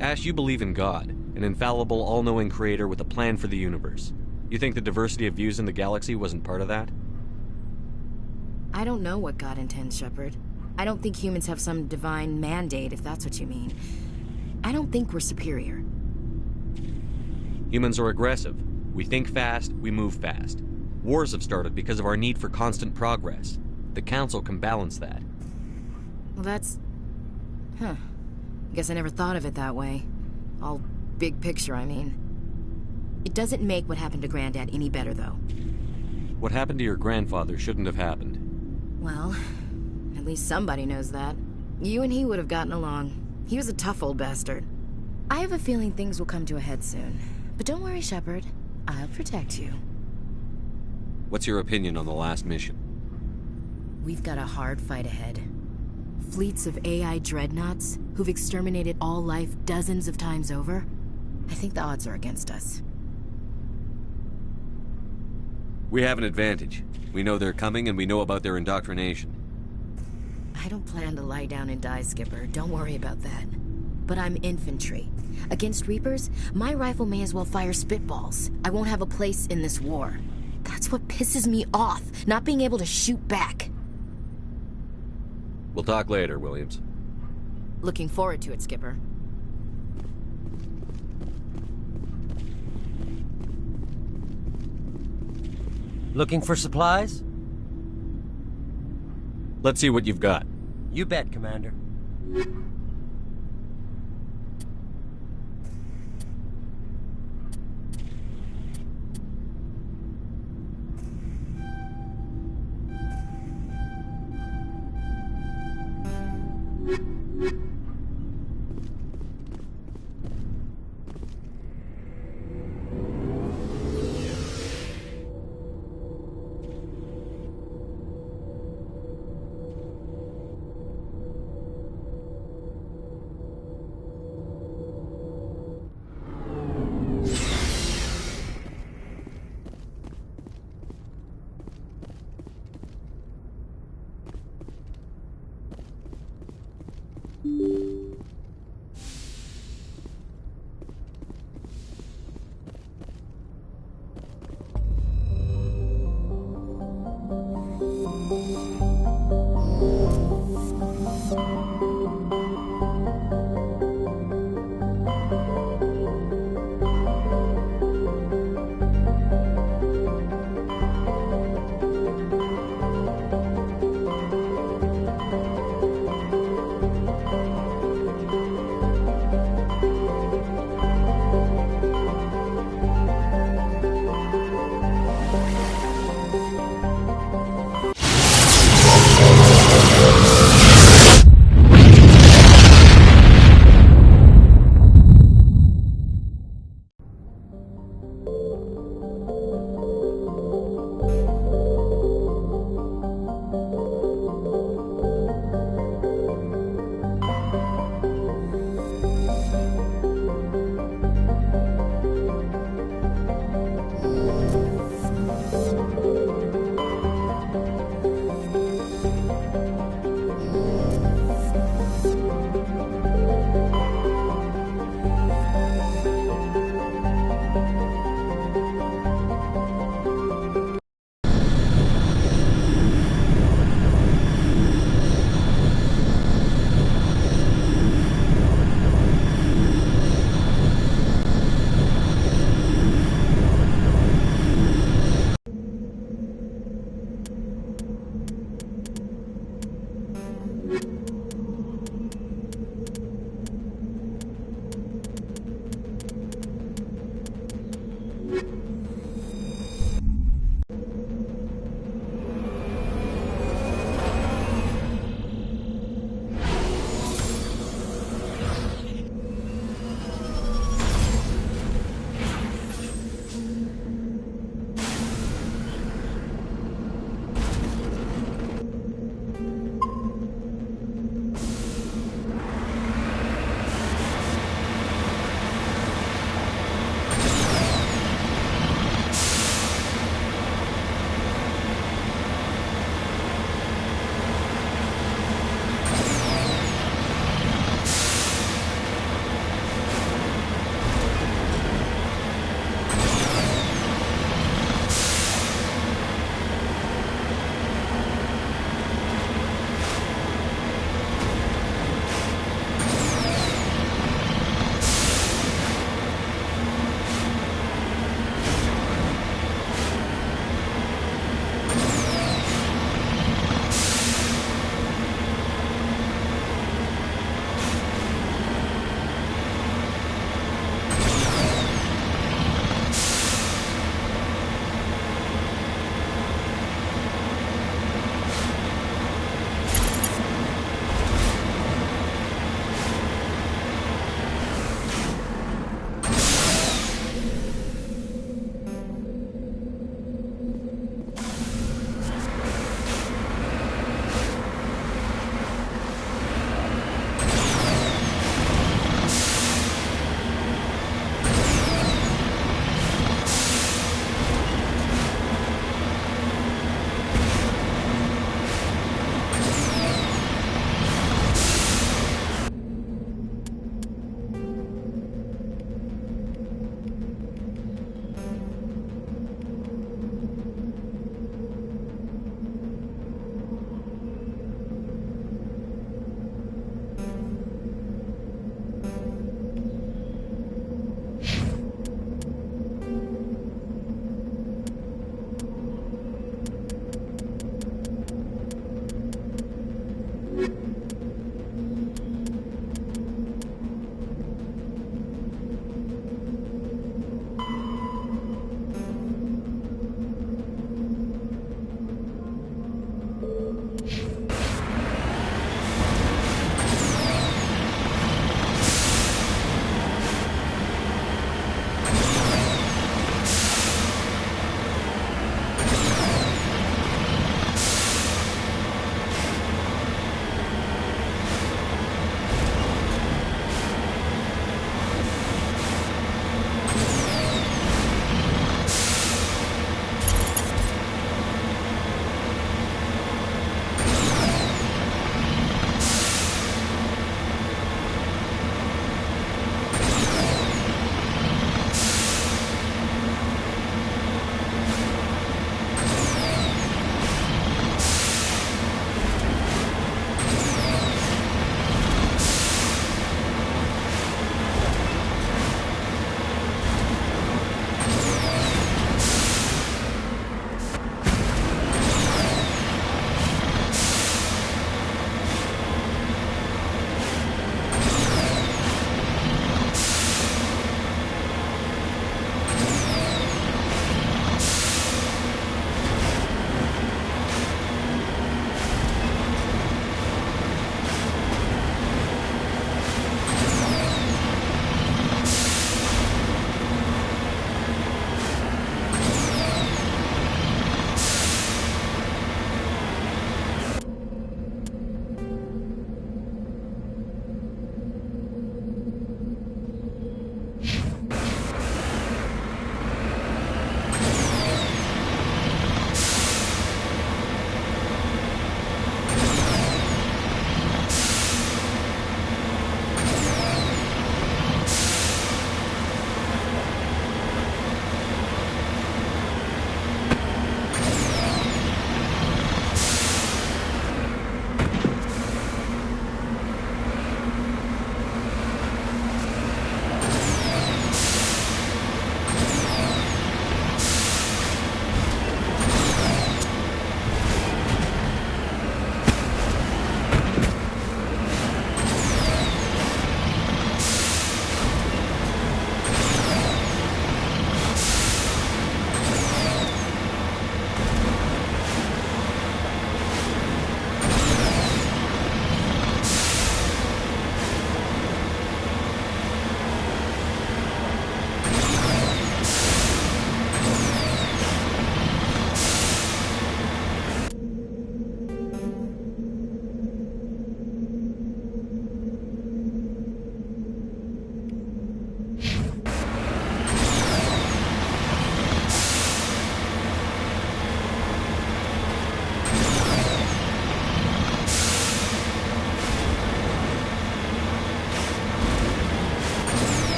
Ash, you believe in God, an infallible, all-knowing creator with a plan for the universe. You think the diversity of views in the galaxy wasn't part of that? I don't know what God intends, Shepard. I don't think humans have some divine mandate, if that's what you mean. I don't think we're superior. Humans are aggressive. We think fast, we move fast. Wars have started because of our need for constant progress. The Council can balance that. Well, that's... Huh. Guess I never thought of it that way. All big picture, I mean. It doesn't make what happened to Granddad any better, though. What happened to your grandfather shouldn't have happened. Well, at least somebody knows that. You and he would have gotten along. He was a tough old bastard. I have a feeling things will come to a head soon. But don't worry, Shepard. I'll protect you. What's your opinion on the last mission? We've got a hard fight ahead. Fleets of AI dreadnoughts who've exterminated all life dozens of times over. I think the odds are against us. We have an advantage. We know they're coming and we know about their indoctrination. I don't plan to lie down and die, Skipper. Don't worry about that. But I'm infantry. Against Reapers, my rifle may as well fire spitballs. I won't have a place in this war. That's what pisses me off, not being able to shoot back. We'll talk later, Williams. Looking forward to it, Skipper. Looking for supplies? Let's see what you've got. You bet, Commander.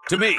To me.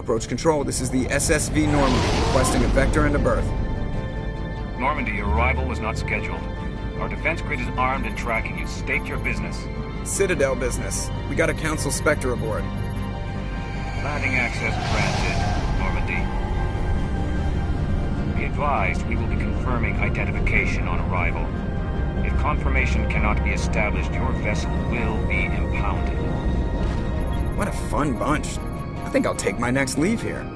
Approach control, this is the SSV Normandy, requesting a vector and a berth. Normandy, your arrival was not scheduled. Our defense grid is armed and tracking you. State your business. Citadel business. We got a Council Spectre aboard. Landing access granted, Normandy. Be advised, we will be confirming identification on arrival. If confirmation cannot be established, your vessel will be impounded. What a fun bunch. I think I'll take my next leave here.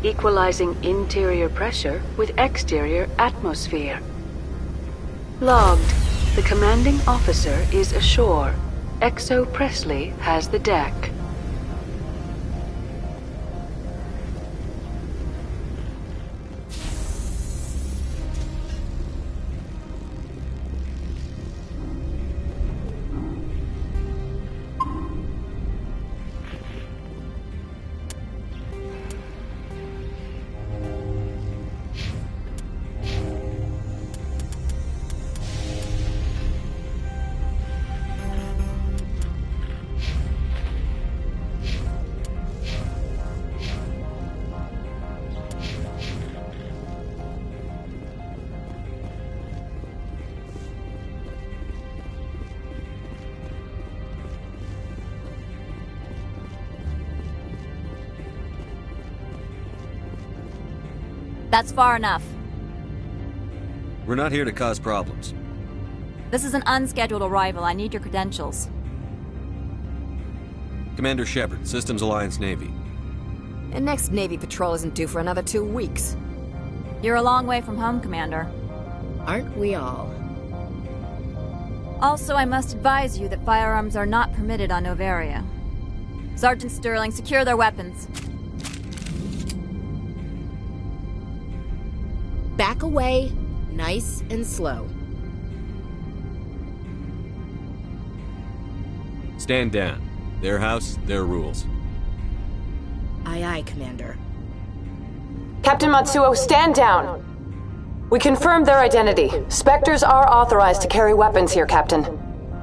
Equalizing interior pressure with exterior atmosphere. Logged. The commanding officer is ashore. Exo Presley has the deck. That's far enough. We're not here to cause problems. This is an unscheduled arrival. I need your credentials. Commander Shepard, Systems Alliance Navy. And next Navy patrol isn't due for another 2 weeks. You're a long way from home, Commander. Aren't we all? Also, I must advise you that firearms are not permitted on Noveria. Sergeant Sterling, secure their weapons. Back away, nice and slow. Stand down. Their house, their rules. Aye, aye, Commander. Captain Matsuo, stand down! We confirmed their identity. Spectres are authorized to carry weapons here, Captain.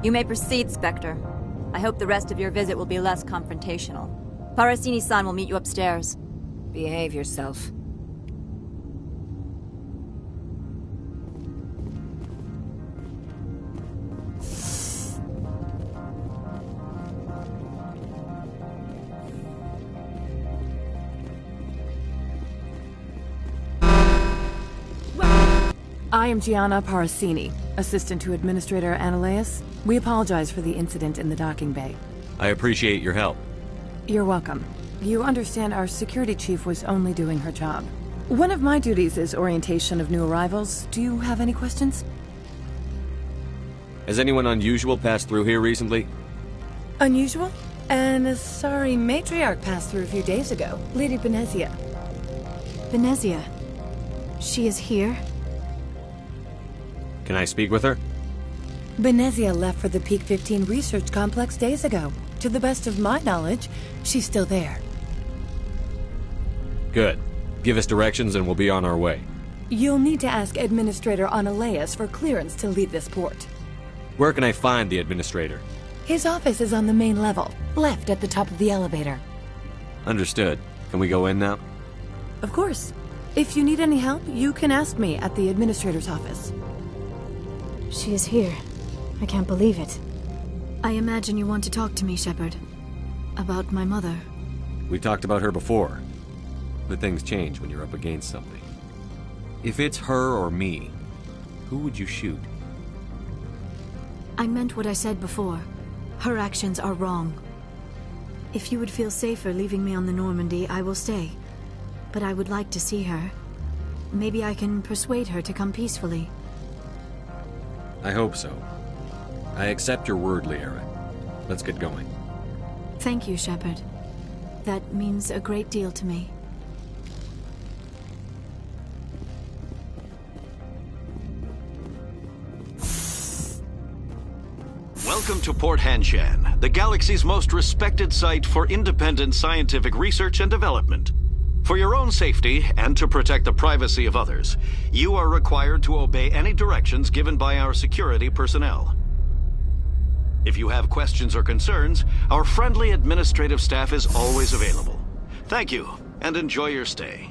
You may proceed, Spectre. I hope the rest of your visit will be less confrontational. Parasini-san will meet you upstairs. Behave yourself. I am Gianna Parasini, assistant to Administrator Ananias. We apologize for the incident in the docking bay. I appreciate your help. You're welcome. You understand our security chief was only doing her job. One of my duties is orientation of new arrivals. Do you have any questions? Has anyone unusual passed through here recently? Unusual? An Asari matriarch passed through a few days ago. Lady Benezia. Benezia? She is here? Can I speak with her? Benezia left for the Peak 15 research complex days ago. To the best of my knowledge, she's still there. Good. Give us directions and we'll be on our way. You'll need to ask Administrator Ananias for clearance to leave this port. Where can I find the Administrator? His office is on the main level, left at the top of the elevator. Understood. Can we go in now? Of course. If you need any help, you can ask me at the Administrator's office. She is here. I can't believe it. I imagine you want to talk to me, Shepard. About my mother. We talked about her before. But things change when you're up against something. If it's her or me, who would you shoot? I meant what I said before. Her actions are wrong. If you would feel safer leaving me on the Normandy, I will stay. But I would like to see her. Maybe I can persuade her to come peacefully. I hope so. I accept your word, Liara. Let's get going. Thank you, Shepard. That means a great deal to me. Welcome to Port Hanshan, the galaxy's most respected site for independent scientific research and development. For your own safety and to protect the privacy of others, you are required to obey any directions given by our security personnel. If you have questions or concerns, our friendly administrative staff is always available. Thank you, and enjoy your stay.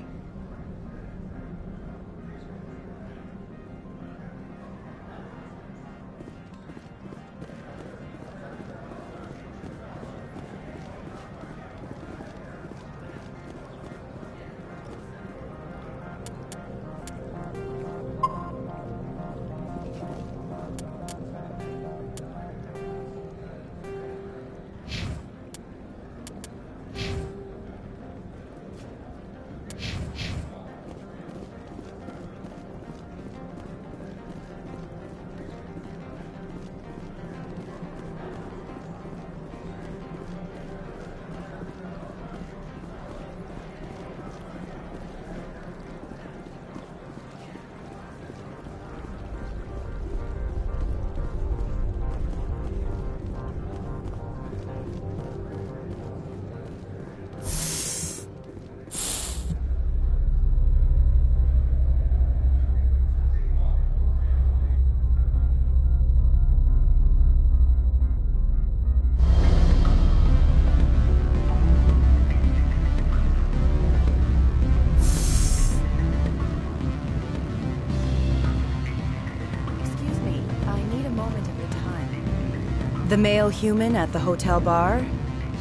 The male human at the hotel bar?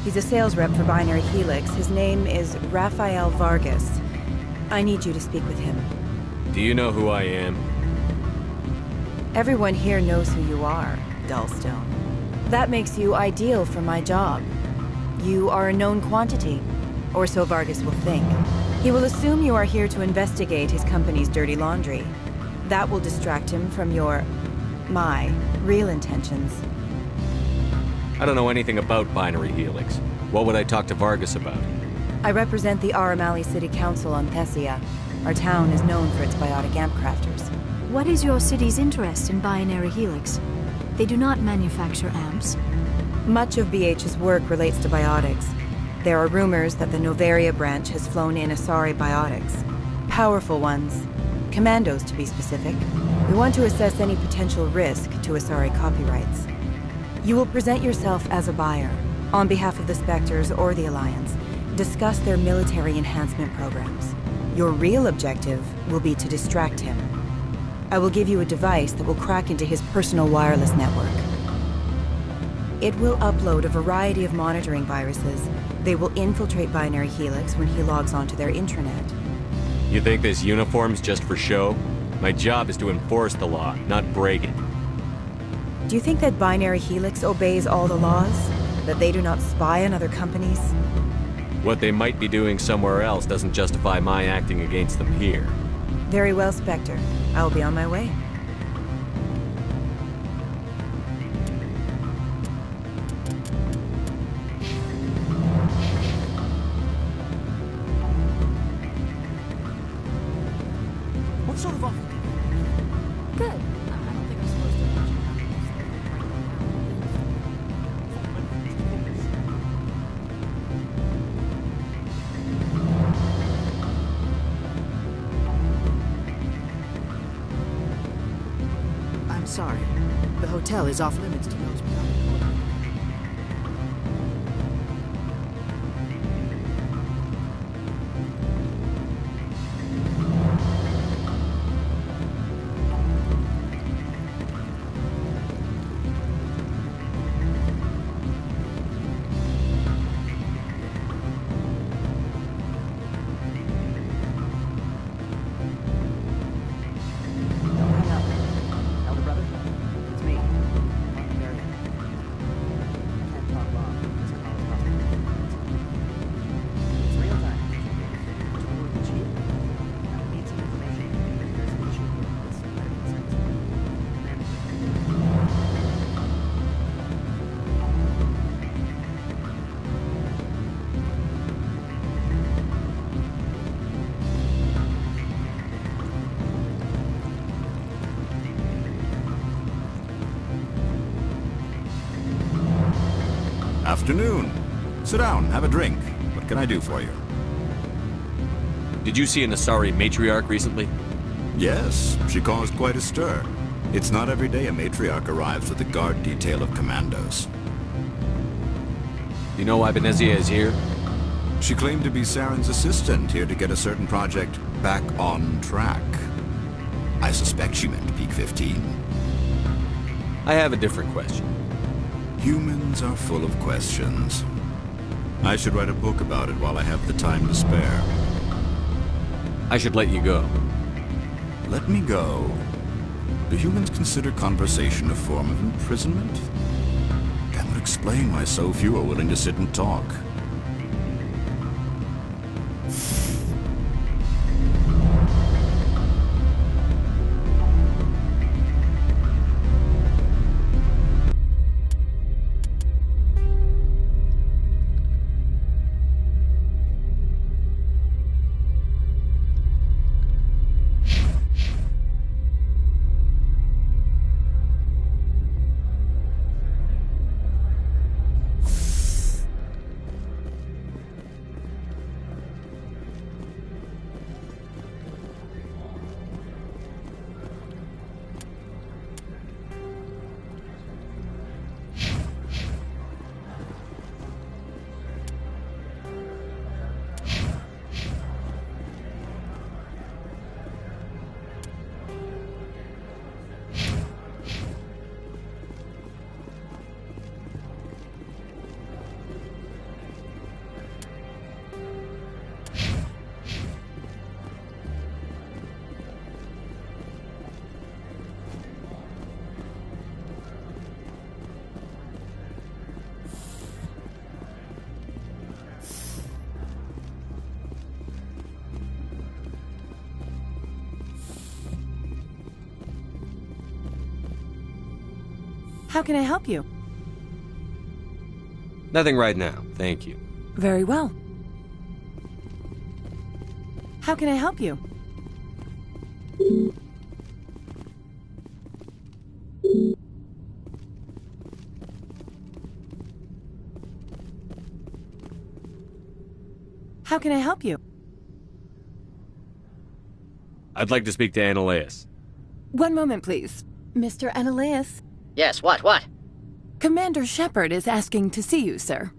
He's a sales rep for Binary Helix. His name is Rafael Vargas. I need you to speak with him. Do you know who I am? Everyone here knows who you are, Dullstone. That makes you ideal for my job. You are a known quantity, or so Vargas will think. He will assume you are here to investigate his company's dirty laundry. That will distract him from my real intentions. I don't know anything about Binary Helix. What would I talk to Vargas about? I represent the Aramali City Council on Thessia. Our town is known for its biotic amp crafters. What is your city's interest in Binary Helix? They do not manufacture amps. Much of BH's work relates to biotics. There are rumors that the Noveria branch has flown in Asari biotics. Powerful ones. Commandos, to be specific. We want to assess any potential risk to Asari copyrights. You will present yourself as a buyer, on behalf of the Spectres or the Alliance. Discuss their military enhancement programs. Your real objective will be to distract him. I will give you a device that will crack into his personal wireless network. It will upload a variety of monitoring viruses. They will infiltrate Binary Helix when he logs onto their intranet. You think this uniform's just for show? My job is to enforce the law, not break it. Do you think that Binary Helix obeys all the laws? That they do not spy on other companies? What they might be doing somewhere else doesn't justify my acting against them here. Very well, Spectre. I will be on my way. What sort of offer? Good. I don't think I'm supposed to mention I'm sorry. The hotel is off limits to those without a code. Elder brother, it's me. afternoon. Sit down, have a drink. What can I do for you? Did you see an Asari matriarch recently? Yes, she caused quite a stir. It's not every day a matriarch arrives with a guard detail of commandos. You know why Benezia is here? She claimed to be Saren's assistant, here to get a certain project back on track. I suspect she meant Peak 15. I have a different question. Humans are full of questions. I should write a book about it while I have the time to spare. I should let you go. Let me go? Do humans consider conversation a form of imprisonment? That would explain why so few are willing to sit and talk. How can I help you? Nothing right now, thank you. Very well. How can I help you? How can I help you? I'd like to speak to Annaleus. One moment, please. Mr. Annaleus? Yes, what? Commander Shepard is asking to see you, sir.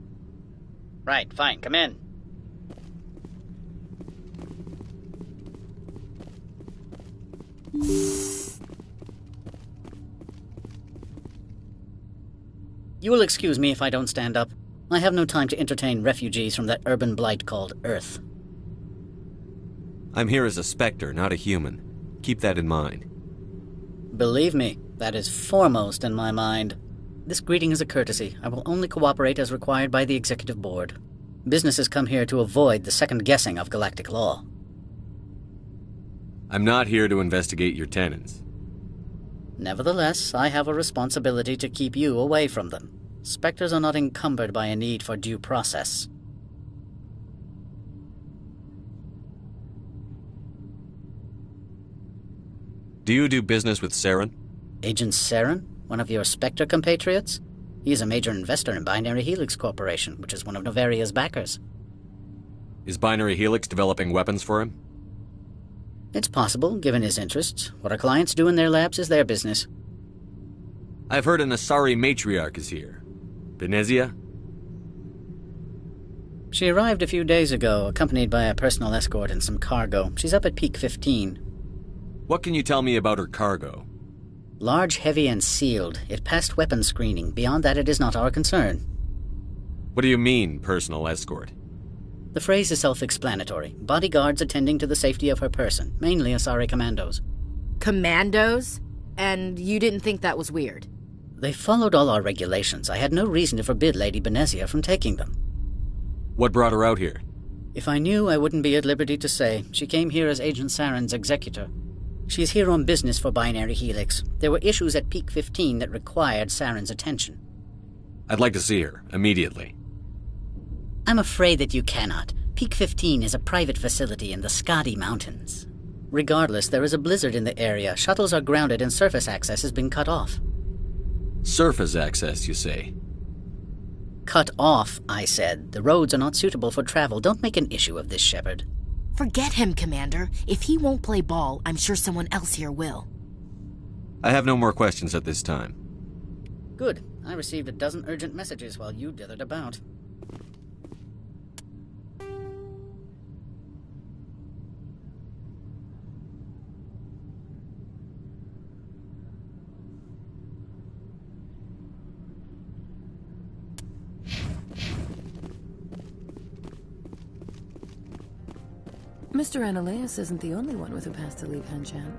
Right, fine, come in. You will excuse me if I don't stand up. I have no time to entertain refugees from that urban blight called Earth. I'm here as a Spectre, not a human. Keep that in mind. Believe me, that is foremost in my mind. This greeting is a courtesy. I will only cooperate as required by the Executive Board. Businesses come here to avoid the second guessing of galactic law. I'm not here to investigate your tenants. Nevertheless, I have a responsibility to keep you away from them. Spectres are not encumbered by a need for due process. Do you do business with Saren? Agent Saren? One of your Spectre compatriots? He is a major investor in Binary Helix Corporation, which is one of Novaria's backers. Is Binary Helix developing weapons for him? It's possible, given his interests. What our clients do in their labs is their business. I've heard an Asari matriarch is here. Benezia? She arrived a few days ago, accompanied by a personal escort and some cargo. She's up at Peak 15. What can you tell me about her cargo? Large, heavy, and sealed. It passed weapons screening. Beyond that, it is not our concern. What do you mean, personal escort? The phrase is self-explanatory. Bodyguards attending to the safety of her person, mainly Asari commandos. Commandos? And you didn't think that was weird? They followed all our regulations. I had no reason to forbid Lady Benezia from taking them. What brought her out here? If I knew, I wouldn't be at liberty to say. She came here as Agent Saren's executor. She is here on business for Binary Helix. There were issues at Peak 15 that required Saren's attention. I'd like to see her, immediately. I'm afraid that you cannot. Peak 15 is a private facility in the Skadi Mountains. Regardless, there is a blizzard in the area. Shuttles are grounded and surface access has been cut off. Surface access, you say? cut off, I said. The roads are not suitable for travel. Don't make an issue of this, Shepard. Forget him, Commander. If he won't play ball, I'm sure someone else here will. I have no more questions at this time. Good. I received a dozen urgent messages while you dithered about. Mr. Ananias isn't the only one with a pass to leave Hanshan.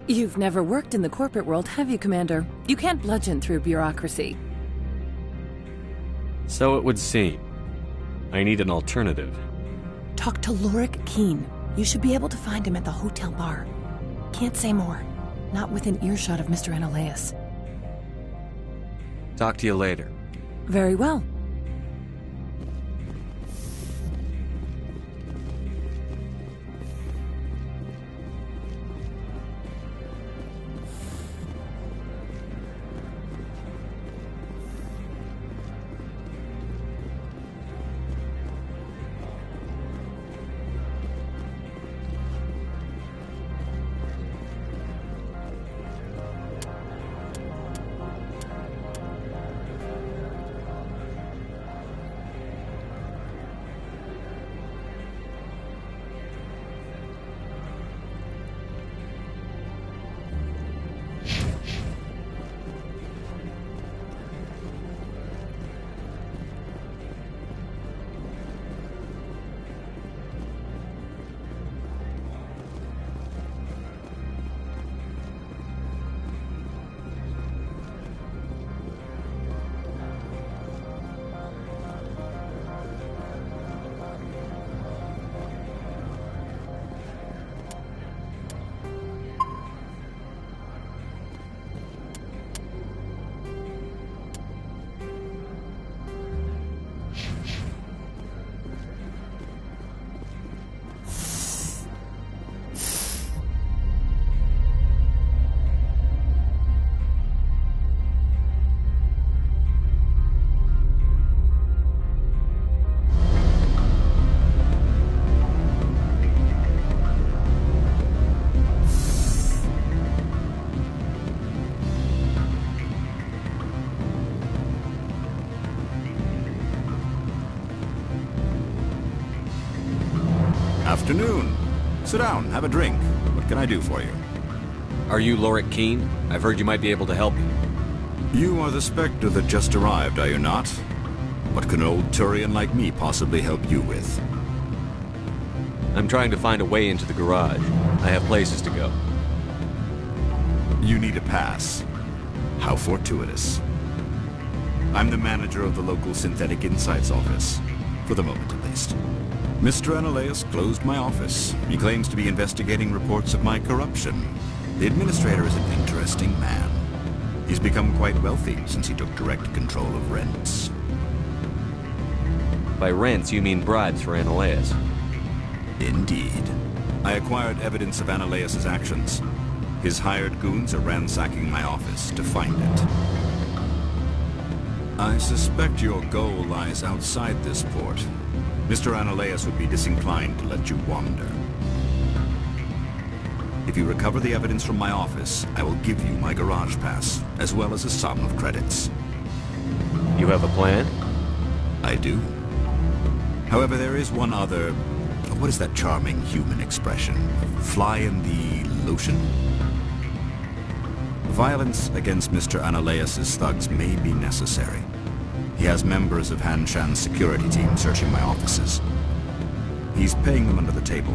You've never worked in the corporate world, have you, Commander? You can't bludgeon through bureaucracy. So it would seem. I need an alternative. Talk to Lorik Keen. You should be able to find him at the hotel bar. Can't say more. Not within earshot of Mr. Ananias. Talk to you later. Very well. Afternoon. Sit down, have a drink. What can I do for you? Are you Lorik Keen? I've heard you might be able to help me. You are the Spectre that just arrived, are you not? What can an old Turian like me possibly help you with? I'm trying to find a way into the garage. I have places to go. You need a pass. How fortuitous. I'm the manager of the local Synthetic Insights office. For the moment, at least. Mr. Ananias closed my office. He claims to be investigating reports of my corruption. The administrator is an interesting man. He's become quite wealthy since he took direct control of rents. By rents, you mean bribes for Ananias? Indeed. I acquired evidence of Ananias' actions. His hired goons are ransacking my office to find it. I suspect your goal lies outside this port. Mr. Ananias would be disinclined to let you wander. If you recover the evidence from my office, I will give you my garage pass, as well as a sum of credits. You have a plan? I do. However, there is one other... What is that charming human expression? Fly in the lotion? Violence against Mr. Ananias' thugs may be necessary. He has members of Hanshan's security team searching my offices. He's paying them under the table.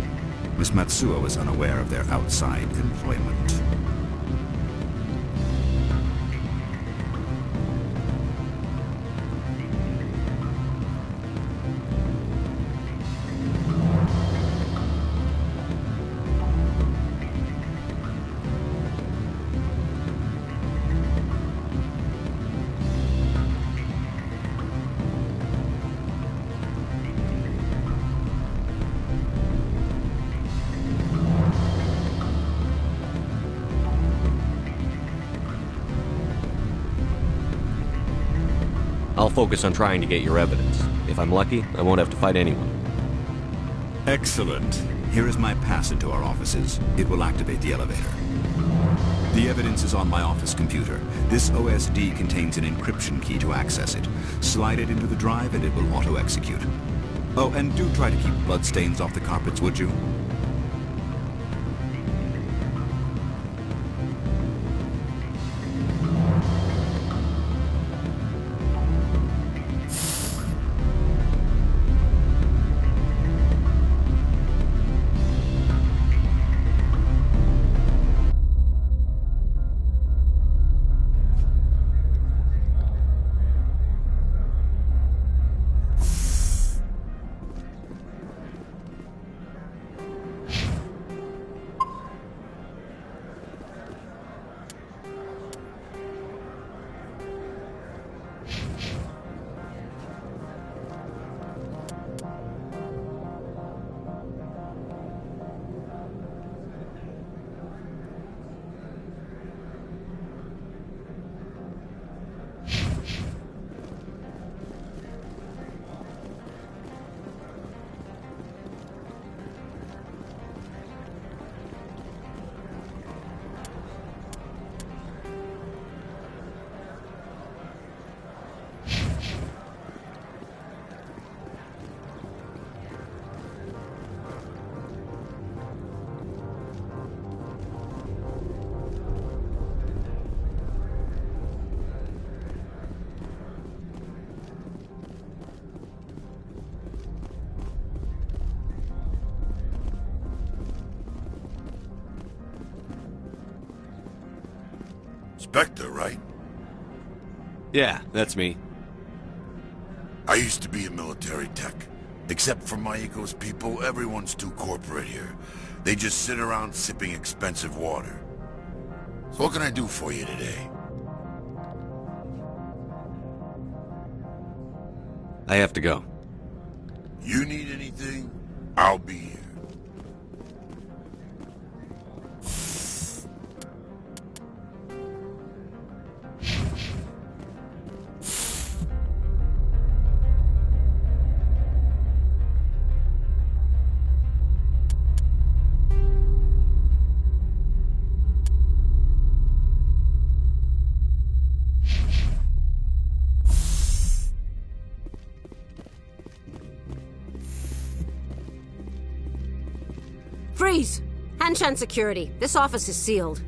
Miss Matsuo is unaware of their outside employment. I'll focus on trying to get your evidence. If I'm lucky, I won't have to fight anyone. Excellent. Here is my pass into our offices. It will activate the elevator. The evidence is on my office computer. This OSD contains an encryption key to access it. Slide it into the drive and it will auto-execute. Oh, and do try to keep bloodstains off the carpets, would you? Spectre, right? Yeah, that's me. I used to be a military tech. Except for Maiko's people, everyone's too corporate here. They just sit around sipping expensive water. So what can I do for you today? I have to go. You need anything? I'll be here. Freeze! Hanshan Security. This office is sealed.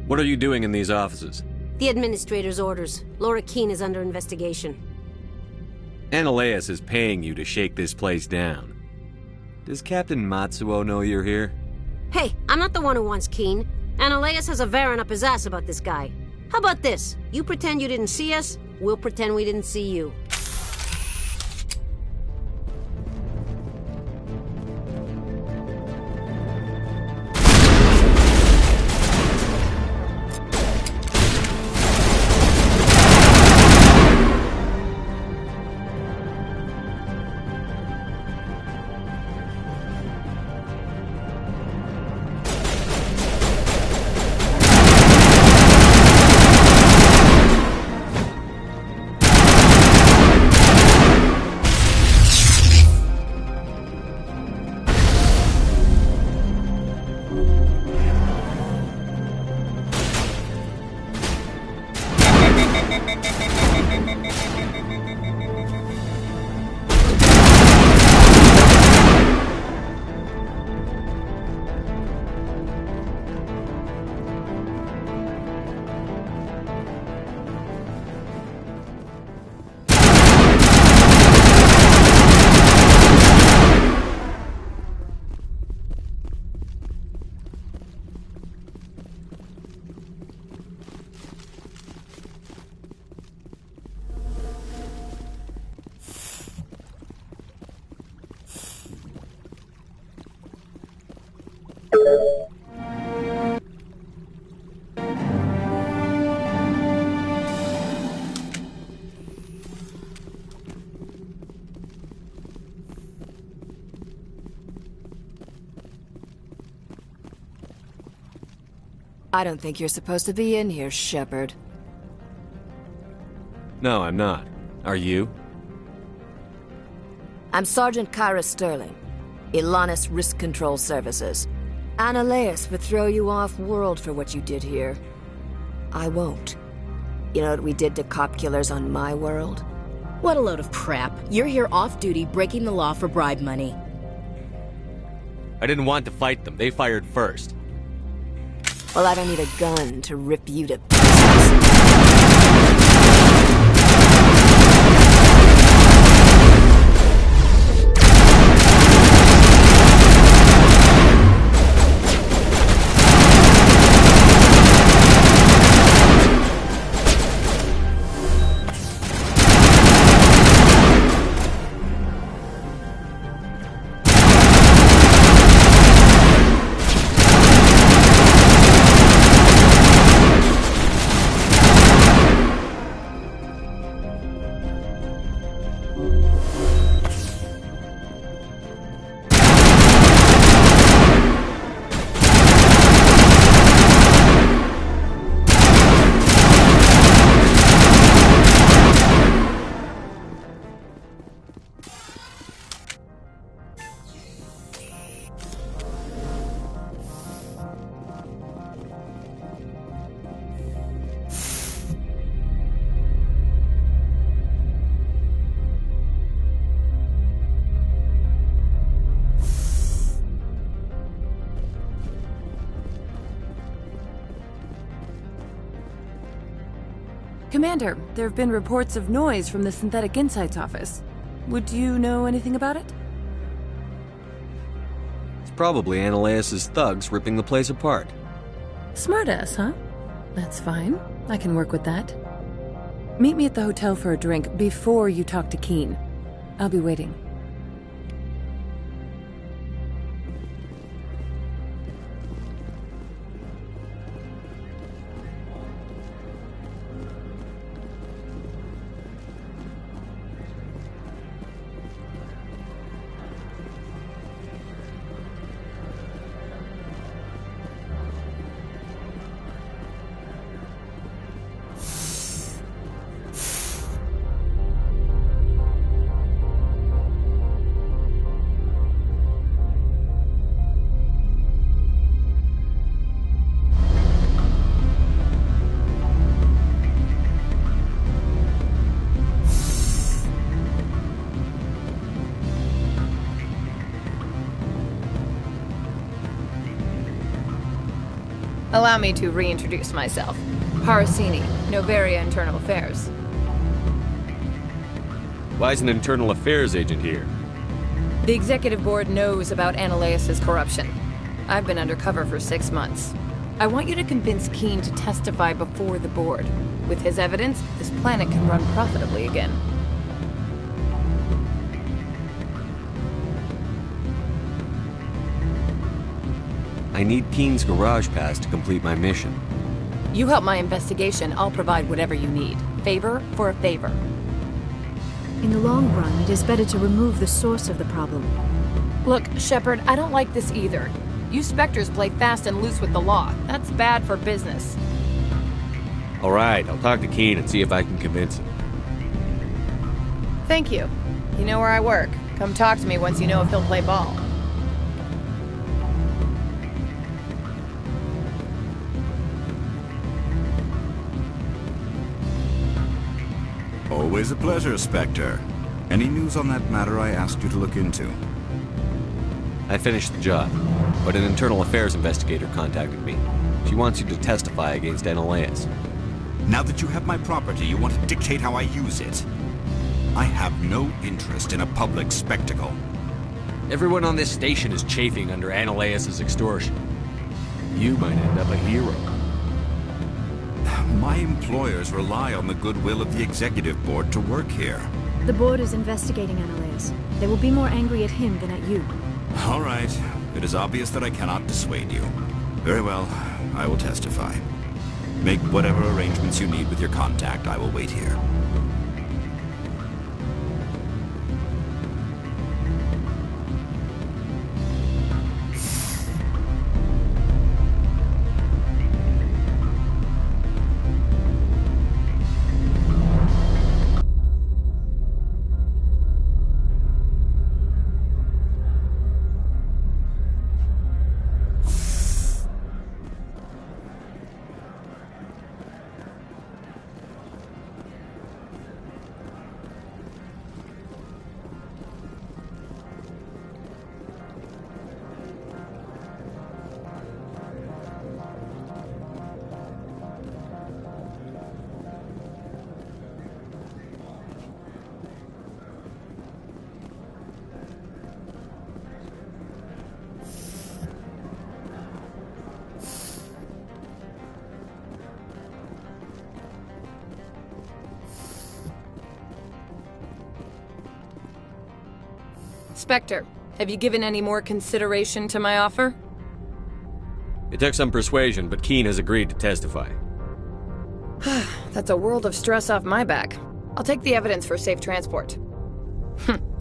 What are you doing in these offices? The Administrator's orders. Laura Keene is under investigation. Analeus is paying you to shake this place down. Does Captain Matsuo know you're here? Hey, I'm not the one who wants Keene. Analeus has a Varen up his ass about this guy. How about this? You pretend you didn't see us, we'll pretend we didn't see you. I don't think you're supposed to be in here, Shepard. No, I'm not. Are you? I'm Sergeant Kyra Sterling, Ilanis Risk Control Services. Analeas would throw you off-world for what you did here. I won't. You know what we did to cop killers on my world? What a load of crap. You're here off-duty, breaking the law for bribe money. I didn't want to fight them. They fired first. Well, I don't need a gun to rip you to Commander, there have been reports of noise from the Synthetic Insights office. Would you know anything about it? It's probably Analeas' thugs ripping the place apart. Smartass, huh? That's fine. I can work with that. Meet me at the hotel for a drink before you talk to Keen. I'll be waiting. Allow me to reintroduce myself. Parasini, Noveria Internal Affairs. Why is an internal affairs agent here? The Executive Board knows about Analeas' corruption. I've been undercover for 6 months. I want you to convince Keen to testify before the Board. With his evidence, this planet can run profitably again. I need Keen's garage pass to complete my mission. You help my investigation, I'll provide whatever you need. Favor for a favor. In the long run, it is better to remove the source of the problem. Look, Shepard, I don't like this either. You Spectres play fast and loose with the law. That's bad for business. Alright, I'll talk to Keen and see if I can convince him. Thank you. You know where I work. Come talk to me once you know if he'll play ball. Always a pleasure, Spectre. Any news on that matter I asked you to look into? I finished the job, but an internal affairs investigator contacted me. She wants you to testify against Analeas. Now that you have my property, you want to dictate how I use it. I have no interest in a public spectacle. Everyone on this station is chafing under Analeas' extortion. You might end up a hero. My employers rely on the goodwill of the Executive Board to work here. The board is investigating Analeas. They will be more angry at him than at you. All right. It is obvious that I cannot dissuade you. Very well. I will testify. Make whatever arrangements you need with your contact. I will wait here. Spectre, have you given any more consideration to my offer? It took some persuasion, but Keene has agreed to testify. That's a world of stress off my back. I'll take the evidence for safe transport.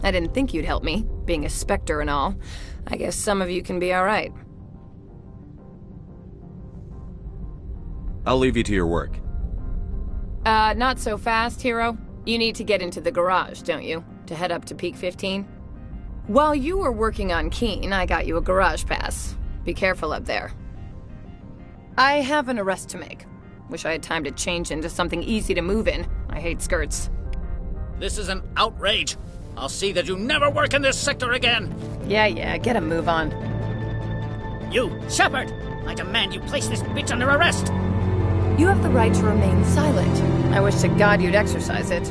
I didn't think you'd help me, being a Spectre and all. I guess some of you can be alright. I'll leave you to your work. Not so fast, Hero. You need to get into the garage, don't you? To head up to Peak 15? While you were working on Keene, I got you a garage pass. Be careful up there. I have an arrest to make. Wish I had time to change into something easy to move in. I hate skirts. This is an outrage. I'll see that you never work in this sector again. Yeah, get a move on. You, Shepard! I demand you place this bitch under arrest! You have the right to remain silent. I wish to God you'd exercise it.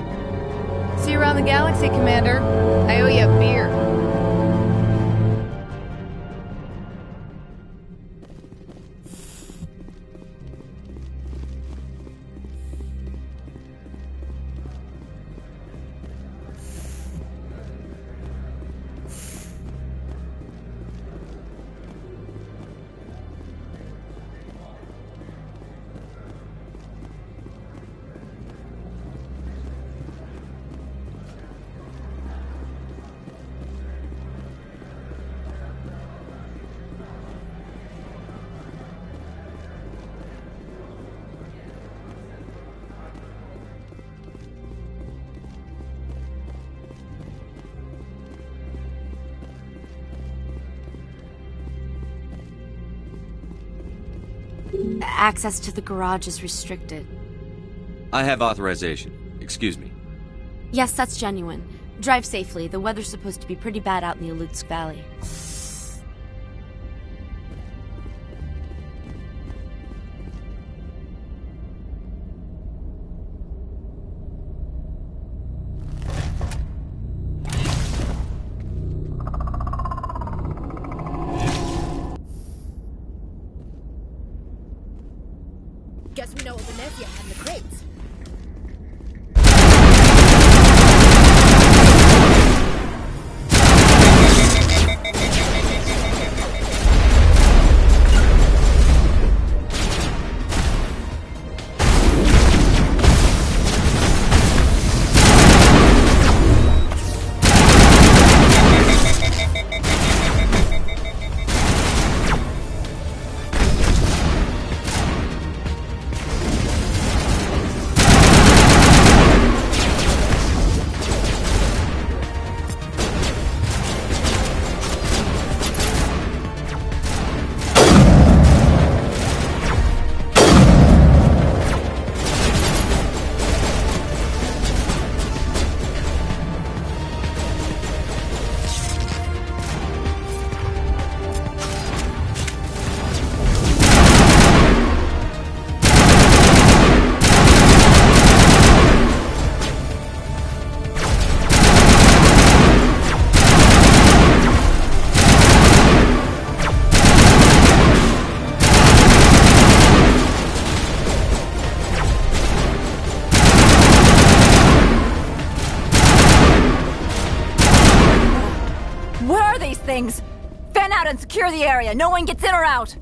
See you around the galaxy, Commander. I owe you a beer. Access to the garage is restricted. I have authorization. Excuse me. Yes, that's genuine. Drive safely. The weather's supposed to be pretty bad out in the Alutsk Valley. Guess we know what Venezia had in the crates. Things! Fan out and secure the area. No one gets in or out.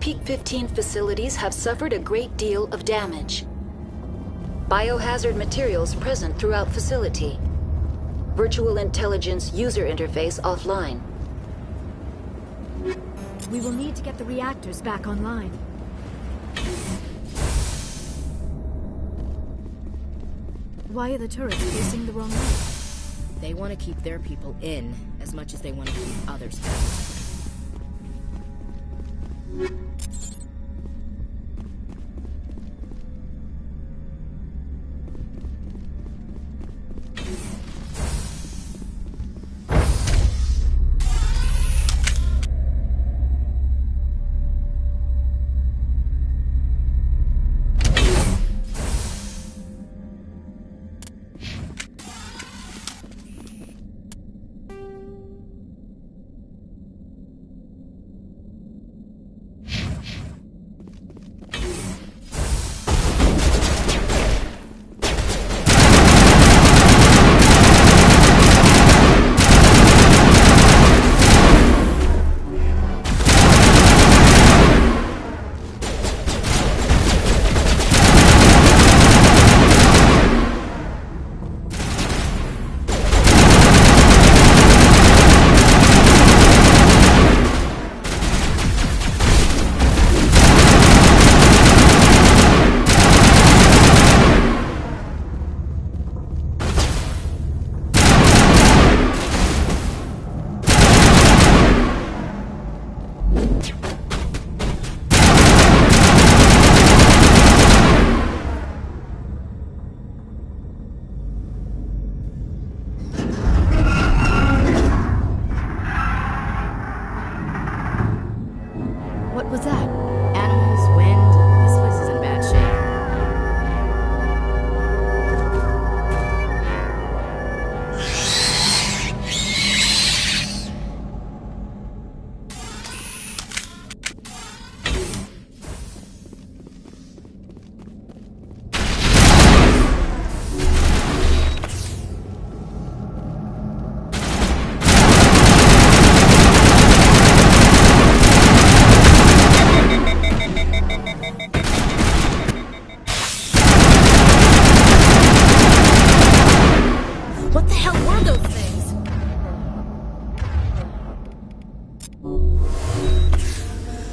Peak 15 facilities have suffered a great deal of damage. Biohazard materials present throughout facility. Virtual intelligence user interface offline. We will need to get the reactors back online. Why are the turrets facing the wrong way? They want to keep their people in as much as they want to keep others out.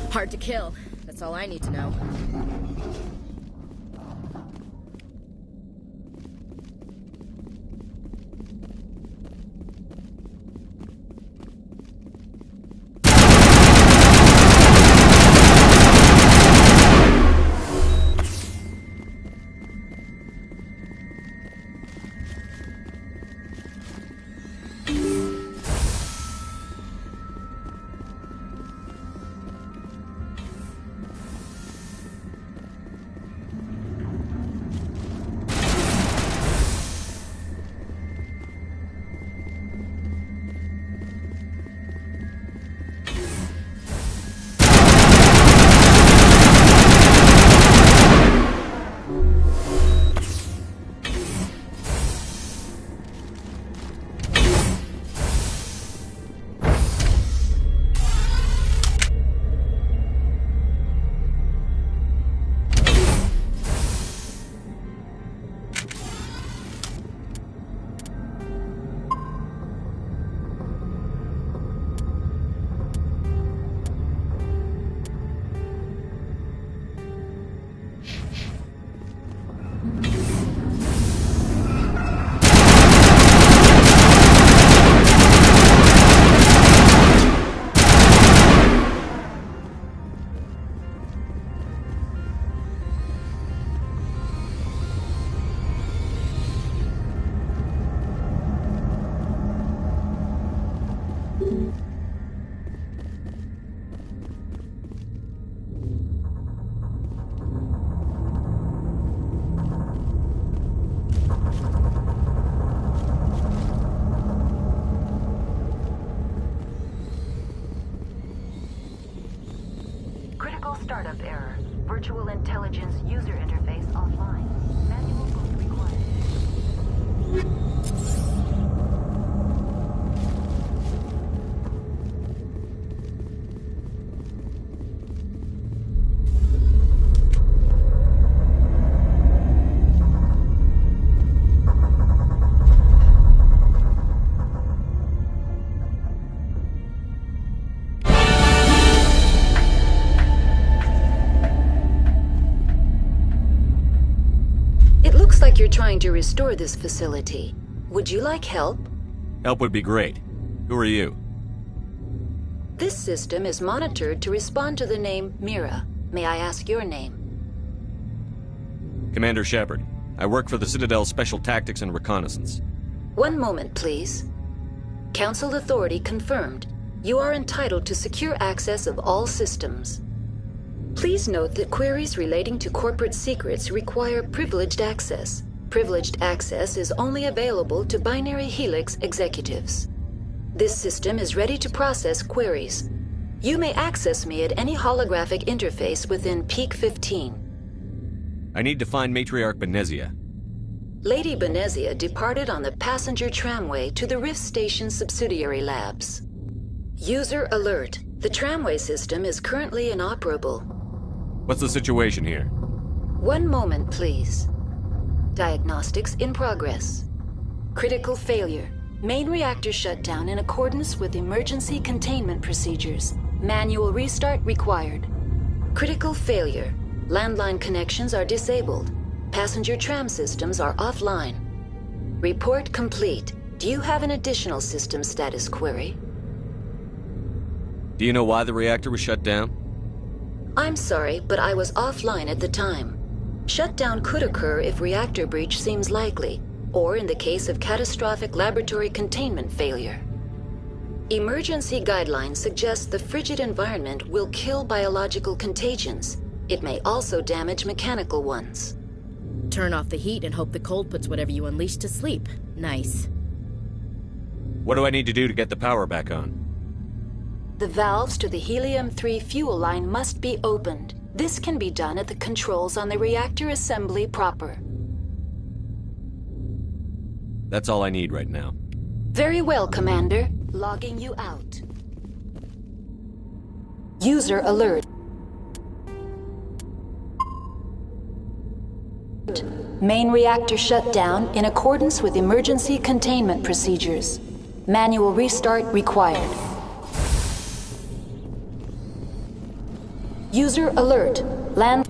Hard to kill. That's all I need to know. Startup error. Virtual intelligence user interface offline. Manual boot required. Looks like you're trying to restore this facility. Would you like help? Help would be great. Who are you? This system is monitored to respond to the name Mira. May I ask your name? Commander Shepard. I work for the Citadel's Special Tactics and Reconnaissance. One moment, please. Council authority confirmed. You are entitled to secure access of all systems. Please note that queries relating to corporate secrets require privileged access. Privileged access is only available to Binary Helix executives. This system is ready to process queries. You may access me at any holographic interface within Peak 15. I need to find Matriarch Benezia. Lady Benezia departed on the passenger tramway to the Rift Station subsidiary labs. User alert. The tramway system is currently inoperable. What's the situation here? One moment, please. Diagnostics in progress. Critical failure. Main reactor shut down in accordance with emergency containment procedures. Manual restart required. Critical failure. Landline connections are disabled. Passenger tram systems are offline. Report complete. Do you have an additional system status query? Do you know why the reactor was shut down? I'm sorry, but I was offline at the time. Shutdown could occur if reactor breach seems likely, or in the case of catastrophic laboratory containment failure. Emergency guidelines suggest the frigid environment will kill biological contagions. It may also damage mechanical ones. Turn off the heat and hope the cold puts whatever you unleash to sleep. Nice. What do I need to do to get the power back on? The valves to the Helium-3 fuel line must be opened. This can be done at the controls on the reactor assembly proper. That's all I need right now. Very well, Commander. Logging you out. User alert. Main reactor shut down in accordance with emergency containment procedures. Manual restart required. User alert. Land...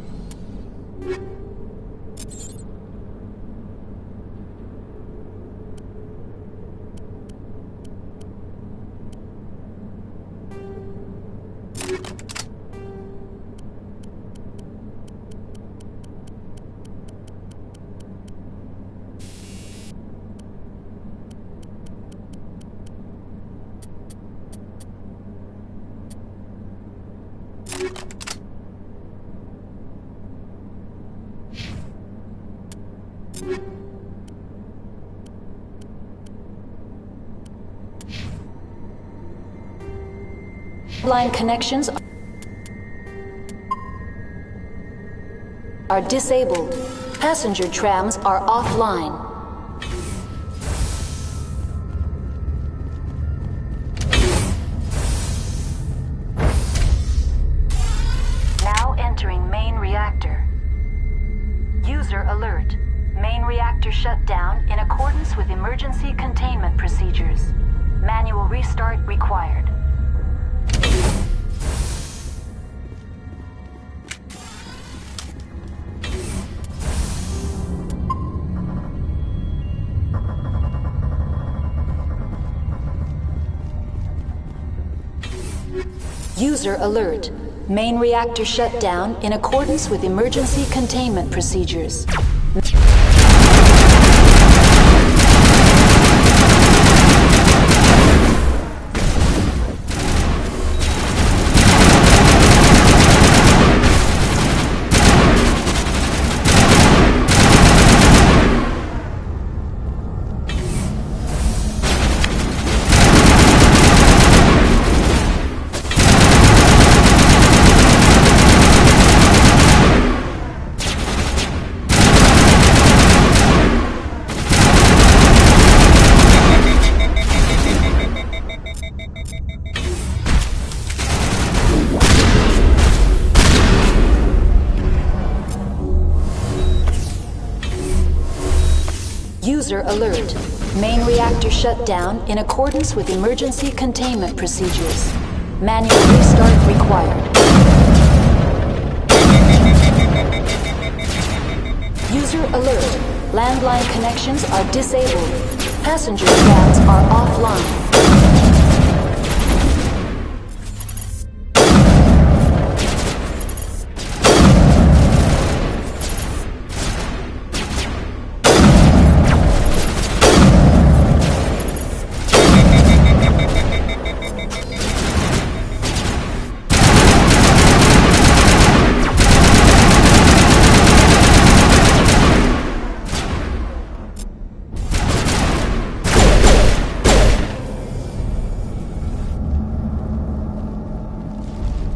Line connections are disabled. Passenger trams are offline. Now entering main reactor. User alert. Main reactor shut down in accordance with emergency containment procedures. Manual restart required. User alert. Main reactor shut down in accordance with emergency containment procedures. User alert. Main reactor shut down in accordance with emergency containment procedures. Manual restart required. User alert. Landline connections are disabled. Passenger trams are offline.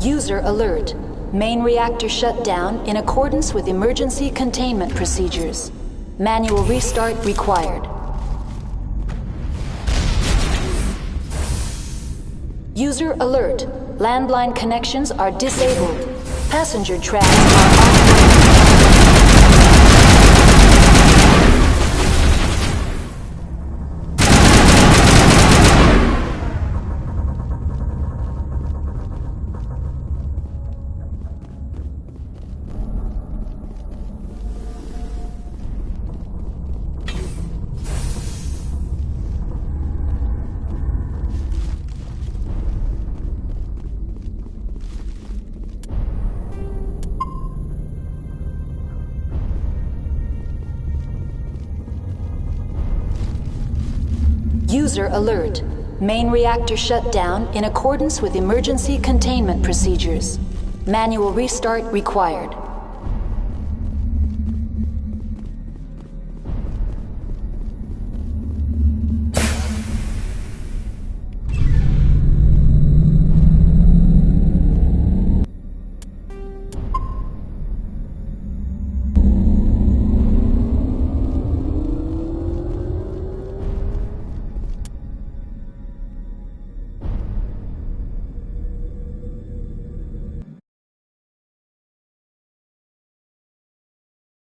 User alert. Main reactor shut down in accordance with emergency containment procedures. Manual restart required. User alert. Landline connections are disabled. Passenger trams are offline. User alert. Main reactor shut down in accordance with emergency containment procedures. Manual restart required.